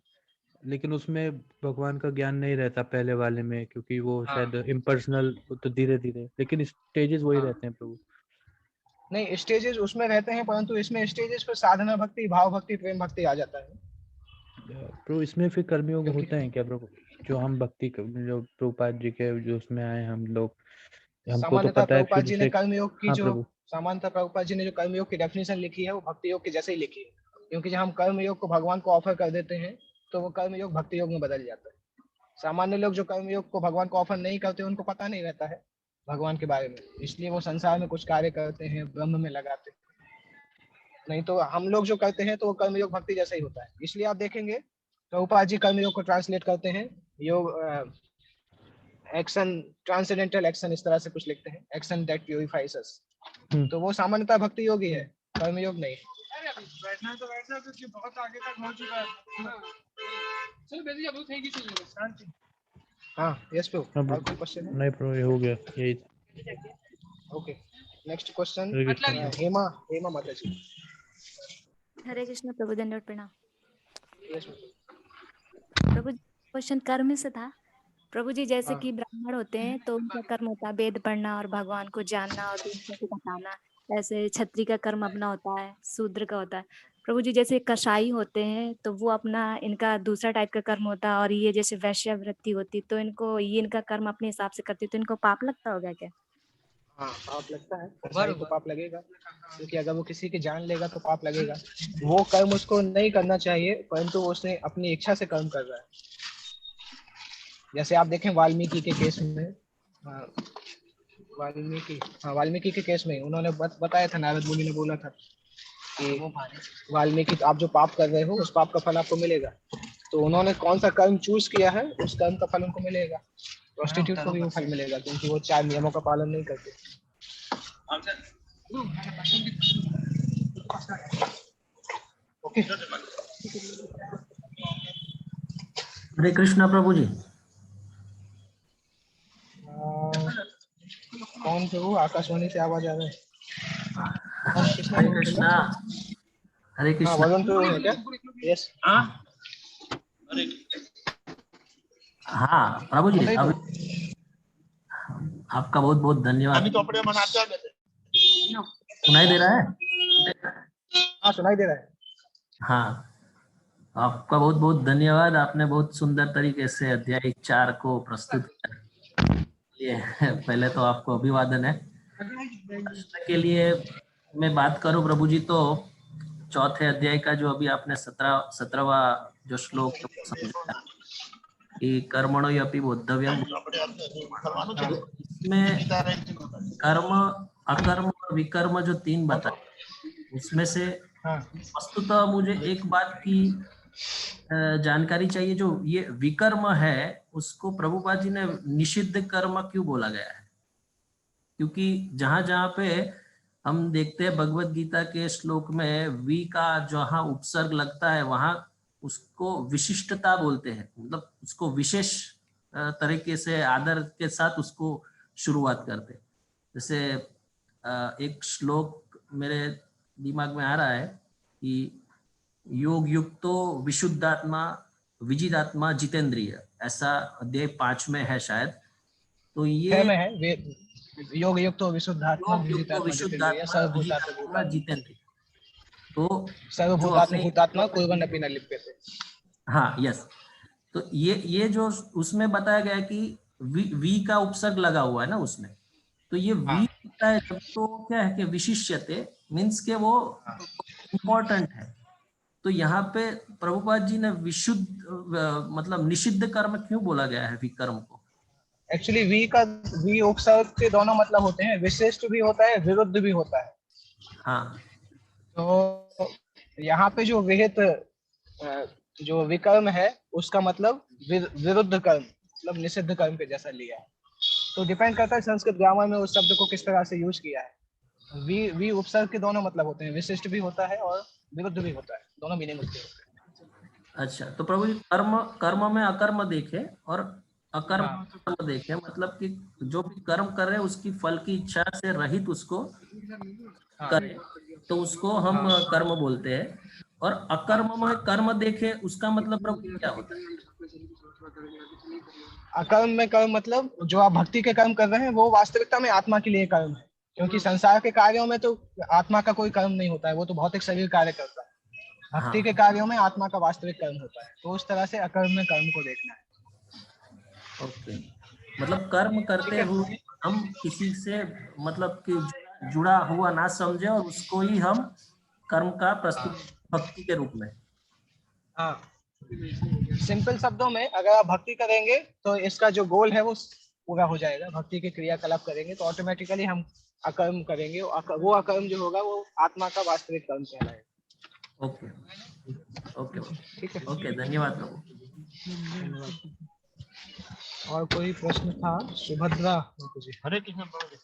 Speaker 2: लेकिन उसमें भगवान का ज्ञान नहीं रहता पहले वाले में, क्योंकि वो शायद इम्पर्सनल, तो धीरे धीरे, लेकिन स्टेजेस वही रहते हैं प्रभु।
Speaker 1: नहीं, स्टेजेस उसमें रहते हैं, परंतु इसमें स्टेजेस पर साधना भक्ति, भाव भक्ति, प्रेम भक्ति आ जाता है।
Speaker 2: प्रभु इसमें फिर कर्मयोग
Speaker 1: क्योंकि
Speaker 2: होते हैं क्या प्रभु? जो हम भक्ति जो प्रभुपाद जी के जो उसमें आए हम लोग, हमको तो
Speaker 1: सामान्यतः
Speaker 2: पता है
Speaker 1: प्रभुपाद
Speaker 2: शुरू
Speaker 1: जी ने
Speaker 2: से।
Speaker 1: कर्मयोग की
Speaker 2: हाँ
Speaker 1: जो
Speaker 2: प्रभु।
Speaker 1: सामान्यतः प्रभुपाद जी ने जो कर्मयोग की डेफिनेशन लिखी है वो भक्ति योग के जैसे ही लिखी है, क्योंकि जब हम कर्मयोग को भगवान को ऑफर कर देते हैं तो वो कर्मयोग भक्ति योग में बदल जाता है। सामान्य लोग जो कर्मयोग को भगवान को ऑफर नहीं करते, उनको पता नहीं रहता है भगवान के बारे में, इसलिए वो संसार में कुछ कार्य करते हैं, ब्रह्म में लगाते हैं। नहीं तो हम लोग जो करते हैं तो वो कर्मयोग भक्ति जैसा ही होता है। इसलिए आप देखेंगे प्रभुपाद जी कर्मयोग को ट्रांसलेट करते हैं योग एक्शन, ट्रांसेंडेंटल एक्शन, इस तरह से कुछ लिखते हैं, एक्शन दैट प्यूरिफाइज अस। तो वो सामान्यतः भक्ति योग ही है, कर्मयोग नहीं।
Speaker 3: अरे अभी बैठना तो बैठना, क्योंकि बहुत आगे तक हो चुका है। चलो बेटी अब थे कि चलिए शांति।
Speaker 1: हाँ यस प्रभु,
Speaker 2: हाँ
Speaker 1: और
Speaker 2: प्रभु।
Speaker 1: कोई क्वेश्चन है?
Speaker 2: नहीं प्रभु, ये हो गया यही।
Speaker 1: ओके, नेक्स्ट क्वेश्चन
Speaker 2: हरे कृष्ण।
Speaker 1: हेमा माता जी।
Speaker 4: हरे कृष्ण प्रभु, दंडवत प्रणाम।
Speaker 1: यस
Speaker 4: प्रभु क्वेश्चन कर्म से था। प्रभु जी जैसे
Speaker 1: हाँ।
Speaker 4: कि ब्राह्मण होते हैं तो उनका कर्म होता है वेद पढ़ना और भगवान को जानना और दूसरों को बताना। ऐसे क्षत्रिय का कर्म अपना होता है, शूद्र का होता है। प्रभु जी जैसे कसाई होते हैं तो वो अपना, इनका दूसरा टाइप का कर्म होता है, और ये जैसे वैश्य वृत्ति होती तो इनको, ये इनका कर्म अपने हिसाब से करती तो इनको पाप लगता होगा क्या?
Speaker 1: हाँ पाप लगता है, कसाई को पाप लगेगा, क्योंकि अगर वो किसी की जान लेगा तो पाप लगेगा। वो कर्म उसको नहीं करना चाहिए, परंतु उसने अपनी इच्छा से कर्म कर रहा है। जैसे आप देखें वाल्मीकि के केस में, वाल्मीकि के केस में उन्होंने बताया था, नारद मुनि ने बोला था कि वाल्मीकि आप जो पाप कर रहे हो उस पाप का फल आपको मिलेगा। तो उन्होंने कौन सा कर्म चूज किया है, उस कर्म का फल उनको मिलेगा। प्रोस्टिट्यूट को भी वो फल मिलेगा, क्योंकि वो 4 नियमों का पालन नहीं करते। ओके,
Speaker 5: हरे कृष्णा प्रभु जी।
Speaker 1: कौन प्रभु? आकाशवाणी से आवाज आ रहा है।
Speaker 5: हरे कृष्णा। हरे
Speaker 1: हाँ,
Speaker 5: कृष्णा।
Speaker 1: वरुण प्रभु है क्या? यस।
Speaker 5: हाँ प्रभु जी, अब आपका बहुत बहुत धन्यवाद। सुनाई दे रहा है?
Speaker 1: हाँ सुनाई दे रहा है।
Speaker 5: हाँ, आपका बहुत बहुत धन्यवाद। आपने बहुत सुंदर तरीके से अध्याय 4 को प्रस्तुत किया, ये पहले तो आपको अभिवादन है। प्रश्न के लिए मैं बात करूं प्रभु जी, तो चौथे अध्याय का जो अभी आपने 17वां जो श्लोक समझाया कि कर्मणो अपि बोद्धव्यम, इसमें कर्म, अकर्म और विकर्म जो 3 बताए, उसमें से वस्तुतः मुझे एक बात की जानकारी चाहिए। जो ये विकर्म है उसको प्रभुपाद जी ने निषिद्ध कर्म क्यों बोला गया है? क्योंकि जहां जहां पे हम देखते हैं भगवत गीता के श्लोक में वी का जहां उपसर्ग लगता है वहां उसको विशिष्टता बोलते हैं, मतलब उसको विशेष तरीके से आदर के साथ उसको शुरुआत करते हैं। जैसे एक श्लोक मेरे दिमाग में आ रहा है कि योग युक्तो विशुद्धात्मा विजितात्मा जितेंद्रिय, ऐसा अध्याय 5 में है शायद। तो ये
Speaker 1: में है योग युक्तो विशुद्धात्मा
Speaker 5: विजितात्मा जितेंद्रिय, तो
Speaker 1: सर्वभूतात्मा भूतात्मा कुर्वन् अपि न लिप्यते।
Speaker 5: हाँ यस, तो ये जो उसमें बताया गया कि वी का उपसर्ग लगा हुआ है ना उसमें, तो ये वी होता है जब, तो क्या है कि विशिष्यते मीन्स के वो इम्पोर्टेंट है। तो यहाँ पे प्रभुपाद जी ने विशुद्ध मतलब निषिद्ध कर्म क्यों बोला गया है विकर्म को?
Speaker 1: एक्चुअली वी उपसर्ग के दोनों मतलब होते हैं, विशिष्ट भी होता है, विरुद्ध भी होता है।
Speaker 5: हाँ,
Speaker 1: तो यहाँ पे जो विहित जो विकर्म है उसका मतलब विरुद्ध कर्म, मतलब निषिद्ध कर्म के जैसा लिया है। तो डिपेंड करता है संस्कृत ग्रामर में उस शब्द को किस तरह से यूज किया है। वी उपसर्ग के दोनों मतलब होते हैं, विशिष्ट भी होता है और विरुद्ध भी होता है, दोनों मीनिंग होते हैं।
Speaker 5: अच्छा, तो प्रभु जी कर्म में अकर्म देखे और अकर्म कर्म देखे, मतलब कि जो भी कर्म कर रहे हैं उसकी फल की इच्छा से रहित उसको करें, तो उसको हम कर्म बोलते हैं। और अकर्म में कर्म देखे, उसका मतलब प्रभु क्या होता है?
Speaker 1: अकर्म में कर्म मतलब जो आप भक्ति के कर्म कर रहे हैं वो वास्तविकता में आत्मा के लिए कर्म है, क्योंकि संसार के कार्यों में तो आत्मा का कोई कर्म नहीं होता है, वो तो भौतिक शरीर कार्य करता है। भक्ति के कार्यों में आत्मा का वास्तविक कर्म होता है, तो उस तरह से अकर्म में कर्म को देखना है।
Speaker 5: ओके, मतलब कर्म करते हुए हम किसी से मतलब कि जुड़ा हुआ ना समझे और उसको ही हम कर्म का प्रस्तुत भक्ति के रूप में।
Speaker 1: हाँ, सिंपल शब्दों में अगर आप भक्ति करेंगे तो इसका जो गोल है वो पूरा हो जाएगा। भक्ति के क्रियाकलाप करेंगे तो ऑटोमेटिकली हम अकर्म करेंगे, वो अकर्म जो होगा वो आत्मा का वास्तविक कर्म कहलाएगा।
Speaker 5: ओके ओके
Speaker 1: ठीक है,
Speaker 5: ओके, धन्यवाद प्रभु।
Speaker 1: और कोई प्रश्न था? सुभद्रा जी।
Speaker 6: हरे कृष्ण प्रभु।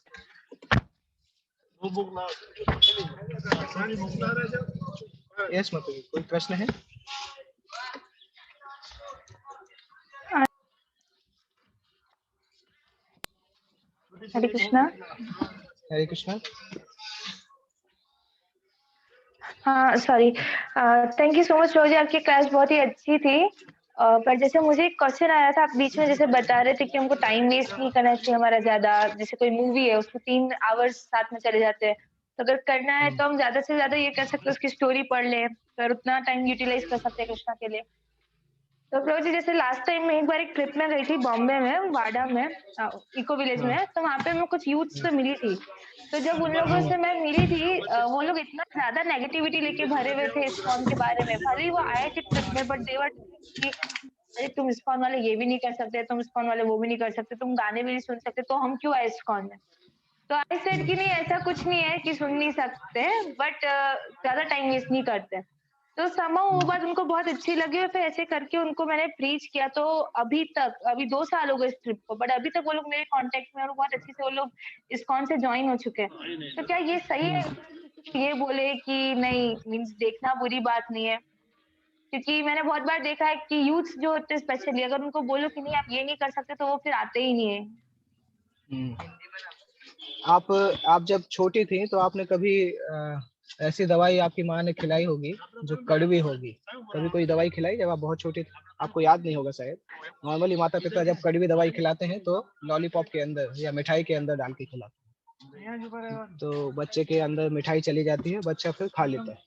Speaker 1: यस मत, कोई प्रश्न है?
Speaker 7: हरे कृष्णा।
Speaker 1: हरे कृष्णा।
Speaker 7: हाँ sorry, thank you so much प्रभु जी, आपकी क्लास बहुत ही अच्छी थी। पर जैसे मुझे एक क्वेश्चन आया था, आप बीच में जैसे बता रहे थे कि हमको टाइम वेस्ट नहीं करना चाहिए हमारा ज्यादा। जैसे कोई मूवी है उसमें 3 आवर्स साथ में चले जाते हैं, तो अगर करना है तो हम ज्यादा से ज्यादा ये कर सकते हैं उसकी स्टोरी पढ़ ले, और उतना टाइम यूटिलाइज कर सकते हैं कृष्णा के लिए। तो प्रभु जी जैसे लास्ट टाइम मैं एक बार एक ट्रिप में गई थी बॉम्बे में, वाडा में, इको विलेज में, तो वहाँ पे मैं कुछ यूथ से मिली थी। तो जब उन लोगों से मैं मिली थी, वो लोग इतना ज्यादा नेगेटिविटी लेके भरे हुए थे इस्कॉन के बारे में। भले ही वो आए थे ट्रिप में, बट दे वर कि अरे तुम इस्कॉन वाले ये भी नहीं कर सकते, तुम इस्कॉन वाले वो भी नहीं कर सकते, तुम गाने भी नहीं सुन सकते, तो हम क्यों आए इस्कॉन में। तो आई सेड कि नहीं ऐसा कुछ नहीं है कि सुन नहीं सकते, बट ज्यादा टाइम वेस्ट नहीं करते। तो समाउ वो बात उनको बहुत अच्छी लगी, और फिर ऐसे करके उनको मैंने प्रीच किया। तो अभी 2 साल हो गए इस ट्रिप को, बट अभी तक वो लोग मेरे कांटेक्ट में, और बहुत अच्छे से वो लोग इस्कॉन से ज्वाइन हो चुके हैं। तो क्या ये सही है ये बोले कि नहीं, मीन्स देखना बुरी बात नहीं है? क्योंकि मैंने बहुत बार देखा है कि यूथ जो होते हैं स्पेशली, अगर उनको बोलो कि नहीं आप ये नहीं कर सकते, तो वो फिर आते ही नहीं है।
Speaker 1: आप जब छोटी थी तो आपने कभी ऐसी दवाई आपकी माँ ने खिलाई होगी जो कड़वी होगी? कभी कोई दवाई खिलाई जब आप बहुत छोटे थे? आपको याद नहीं होगा शायद। नॉर्मली माता पिता जब कड़वी दवाई खिलाते हैं तो लॉलीपॉप के अंदर या मिठाई के अंदर डाल के खिलाते हैं, तो बच्चे के अंदर मिठाई चली जाती है, बच्चा फिर खा लेता है।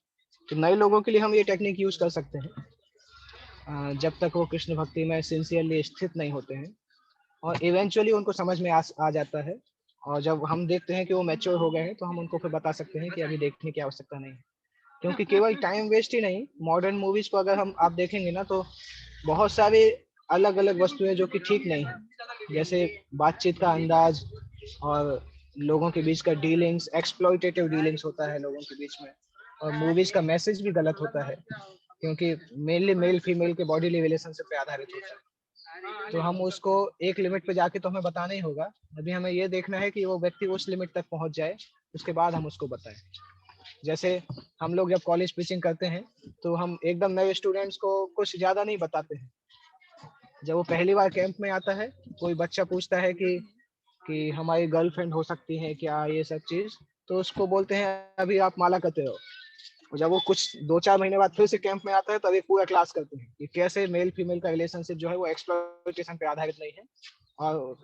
Speaker 1: तो नए लोगों के लिए हम ये टेक्निक यूज कर सकते हैं जब तक वो कृष्ण भक्ति में सिंसियरली स्थित नहीं होते हैं, और इवेंचुअली उनको समझ में आ जाता है। और जब हम देखते हैं कि वो मैच्योर हो गए हैं तो हम उनको फिर बता सकते हैं कि अभी देखने की आवश्यकता नहीं है। क्योंकि केवल टाइम वेस्ट ही नहीं, मॉडर्न मूवीज को अगर आप देखेंगे ना, तो बहुत सारे अलग अलग वस्तुएं जो कि ठीक नहीं है, जैसे बातचीत का अंदाज और लोगों के बीच का डीलिंग्स, एक्सप्लॉइटेटिव डीलिंग्स होता है लोगों के बीच में। और मूवीज का मैसेज भी गलत होता है, क्योंकि मेनली मेल फीमेल के बॉडी रिलेशनशिप पे आधारित होता है। तो हम उसको एक लिमिट पे जाके तो हमें बताना ही होगा। अभी हमें ये देखना है कि वो व्यक्ति उस लिमिट तक पहुंच जाए, उसके बाद हम उसको बताएं। जैसे हम लोग जब कॉलेज टीचिंग करते हैं तो हम एकदम नए स्टूडेंट्स को कुछ ज्यादा नहीं बताते हैं। जब वो पहली बार कैंप में आता है, कोई बच्चा पूछता है कि हमारी गर्लफ्रेंड हो सकती है क्या, ये सब चीज, तो उसको बोलते हैं अभी आप माला करते हो। और जब वो कुछ 2-4 महीने बाद फिर से कैंप में आता है तो अभी पूरा क्लास करते हैं कि कैसे मेल फीमेल का रिलेशनशिप जो है वो एक्सप्लॉइटेशन पे आधारित नहीं है, और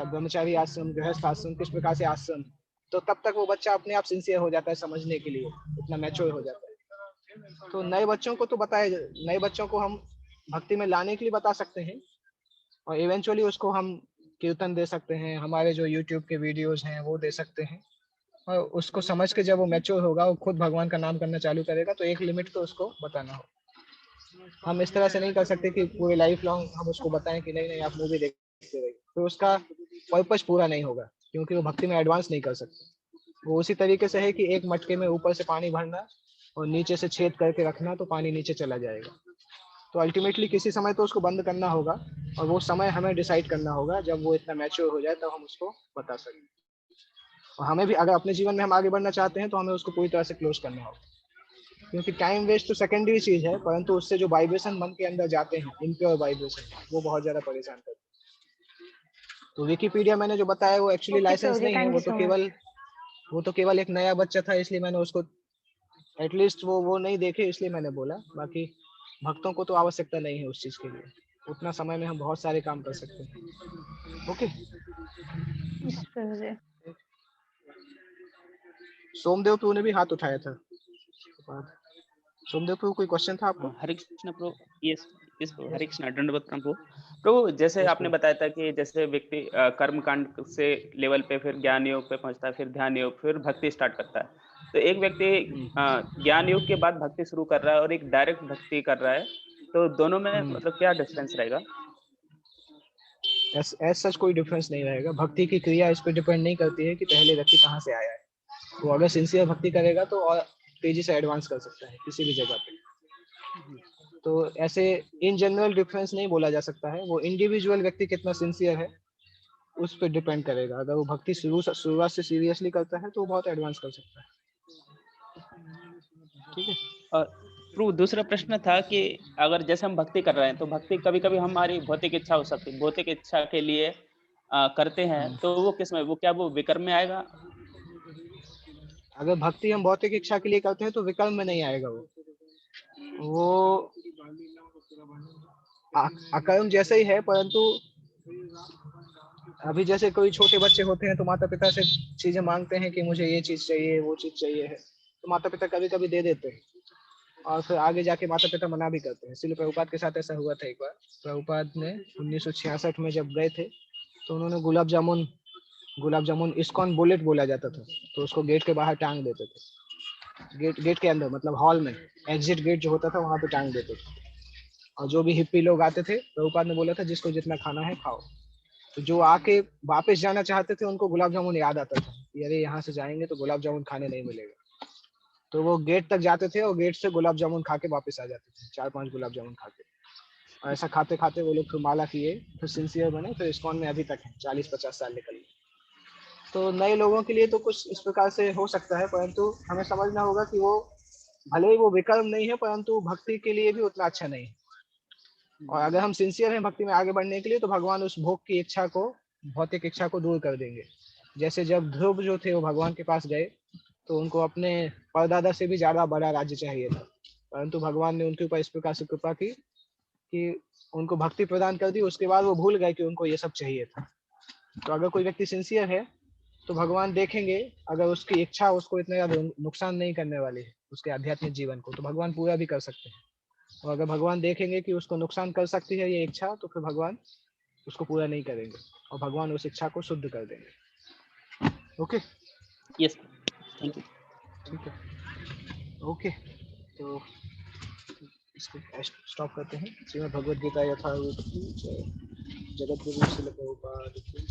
Speaker 1: ब्रह्मचारी आश्रम, गृहस्थ आश्रम, किस प्रकार से आश्रम। तो तब तक वो बच्चा अपने आप सिंसियर हो जाता है समझने के लिए, इतना मैच्योर हो जाता है। तो नए बच्चों को तो नए बच्चों को हम भक्ति में लाने के लिए बता सकते हैं, और इवेंचुअली उसको हम कीर्तन दे सकते हैं, हमारे जो यूट्यूब के वीडियोज हैं वो दे सकते हैं। और उसको समझ के जब वो मैच्योर होगा, वो खुद भगवान का नाम करना चालू करेगा, तो एक लिमिट तो उसको बताना हो। हम इस तरह से नहीं कर सकते कि पूरी लाइफ लॉन्ग हम उसको बताएं कि नहीं नहीं आप मूवी देखते रहिए, तो उसका पर्पस पूरा नहीं होगा, क्योंकि वो भक्ति में एडवांस नहीं कर सकते। वो उसी तरीके से है कि एक मटके में ऊपर से पानी भरना और नीचे से छेद करके रखना, तो पानी नीचे चला जाएगा। तो अल्टीमेटली किसी समय तो उसको बंद करना होगा, और वो समय हमें डिसाइड करना होगा। जब वो इतना मैच्योर हो जाए तब हम उसको बता सकें। और हमें भी अगर अपने जीवन में हम आगे बढ़ना चाहते हैं तो हमें उसको पूरी तरह से क्लोज करना होगा, क्योंकि टाइम वेस्ट तो सेकेंडरी चीज है, परंतु उससे जो वाइब्रेशन मन के अंदर जाते हैं, इनप्योर वाइब्रेशन, वो बहुत ज्यादा परेशान करते हैं। तो विकिपीडिया मैंने जो बताया वो एक्चुअली लाइसेंस नहीं है, वो तो केवल एक नया बच्चा था, इसलिए मैंने उसको एटलीस्ट वो नहीं देखे, इसलिए मैंने बोला। बाकी भक्तों को तो आवश्यकता नहीं है उस चीज के लिए, उतना समय में हम बहुत सारे काम कर सकते हैं। ओके, सोमदेव प्रभु ने भी हाथ उठाया था। सोमदेव प्रभु कोई क्वेश्चन था आपको?
Speaker 6: हरे कृष्ण प्रभु, यस यस प्रभु, हरे कृष्ण, दंडवत प्रभु। प्रभु जैसे आपने बताया था कि जैसे व्यक्ति कर्म कांड से लेवल पे फिर ज्ञान योग पे पहुंचता है, फिर ध्यान योग, फिर भक्ति स्टार्ट करता है। तो एक व्यक्ति ज्ञान योग के बाद भक्ति शुरू कर रहा है और एक डायरेक्ट भक्ति कर रहा है, तो दोनों में मतलब क्या डिफरेंस रहेगा?
Speaker 1: ऐसा सच कोई डिफरेंस नहीं रहेगा। भक्ति की क्रिया इस पर डिपेंड नहीं करती है कि पहले व्यक्ति कहाँ से आया है। वो अगर सिंसियर भक्ति करेगा तो और तेजी से एडवांस कर सकता है किसी भी जगह पे। तो ऐसे इन जनरल डिफरेंस नहीं बोला जा सकता है। वो इंडिविजुअल व्यक्ति कितना सिंसियर है उस पर डिपेंड करेगा। अगर वो भक्ति शुरुआत से सीरियसली करता है तो वो बहुत एडवांस कर सकता है। ठीक है।
Speaker 6: और प्रभु दूसरा प्रश्न था कि अगर जैसे हम भक्ति कर रहे हैं तो भक्ति कभी कभी हमारी भौतिक इच्छा हो सकती है, भौतिक इच्छा के लिए करते हैं, तो वो किस में, वो क्या वो विकर्म में आएगा?
Speaker 1: अगर भक्ति हम भौतिक इच्छा के लिए करते हैं तो विकर्म में नहीं आएगा। वो अकर्म जैसे ही है, परंतु अभी जैसे कोई छोटे बच्चे होते हैं तो माता पिता से चीजें मांगते हैं कि मुझे ये चीज चाहिए, वो चीज चाहिए है, तो माता पिता कभी कभी दे देते हैं और फिर आगे जाके माता पिता मना भी करते हैं। श्रील प्रभुपाद के साथ ऐसा हुआ था एक बार। प्रभुपाद ने 1966 में जब गए थे तो उन्होंने गुलाब जामुन इस्कॉन बुलेट बोला जाता था, तो उसको गेट के बाहर टांग देते थे। गेट के अंदर मतलब हॉल में एग्जिट गेट जो होता था वहां पे टांग देते थे। और जो भी हिप्पी लोग आते थे, प्रभुपाद ने बोला था जिसको जितना खाना है खाओ। तो जो आके वापस जाना चाहते थे उनको गुलाब जामुन याद आता था कि अरे यहाँ से जाएंगे तो गुलाब जामुन खाने नहीं मिलेगा। तो वो गेट तक जाते थे और गेट से गुलाब जामुन खा के वापस आ जाते थे, 4-5 गुलाब जामुन खा के। और ऐसा खाते खाते वो लोग फिर माला किए, फिर सिंसियर बने, फिर इस्कॉन में अभी तक है, 40-50 साल निकल गए। तो नए लोगों के लिए तो कुछ इस प्रकार से हो सकता है, परंतु हमें समझना होगा कि वो भले ही वो विकर्म नहीं है परंतु भक्ति के लिए भी उतना अच्छा नहीं है। और अगर हम सिंसियर हैं भक्ति में आगे बढ़ने के लिए तो भगवान उस भोग की इच्छा को, भौतिक इच्छा को दूर कर देंगे। जैसे जब ध्रुव जो थे वो भगवान के पास गए तो उनको अपने परदादा से भी ज्यादा बड़ा राज्य चाहिए था, परंतु भगवान ने उनके ऊपर इस प्रकार से कृपा की कि उनको भक्ति प्रदान कर दी। उसके बाद वो भूल गए कि उनको ये सब चाहिए था। तो अगर कोई व्यक्ति सिंसियर है तो भगवान देखेंगे, अगर उसकी इच्छा उसको इतना ज्यादा नुकसान नहीं करने वाली है उसके आध्यात्मिक जीवन को, तो भगवान पूरा भी कर सकते हैं। और अगर भगवान देखेंगे कि उसको नुकसान कर सकती है ये इच्छा, तो फिर भगवान उसको पूरा नहीं करेंगे और भगवान उस इच्छा को शुद्ध कर देंगे। Okay,
Speaker 6: yes, thank you.
Speaker 1: ठीक है, ओके, तो इसको स्टॉप करते हैं। श्रीमद् भगवद गीता यथारूप की जय। जगत गुरु श्रील प्रभुपाद की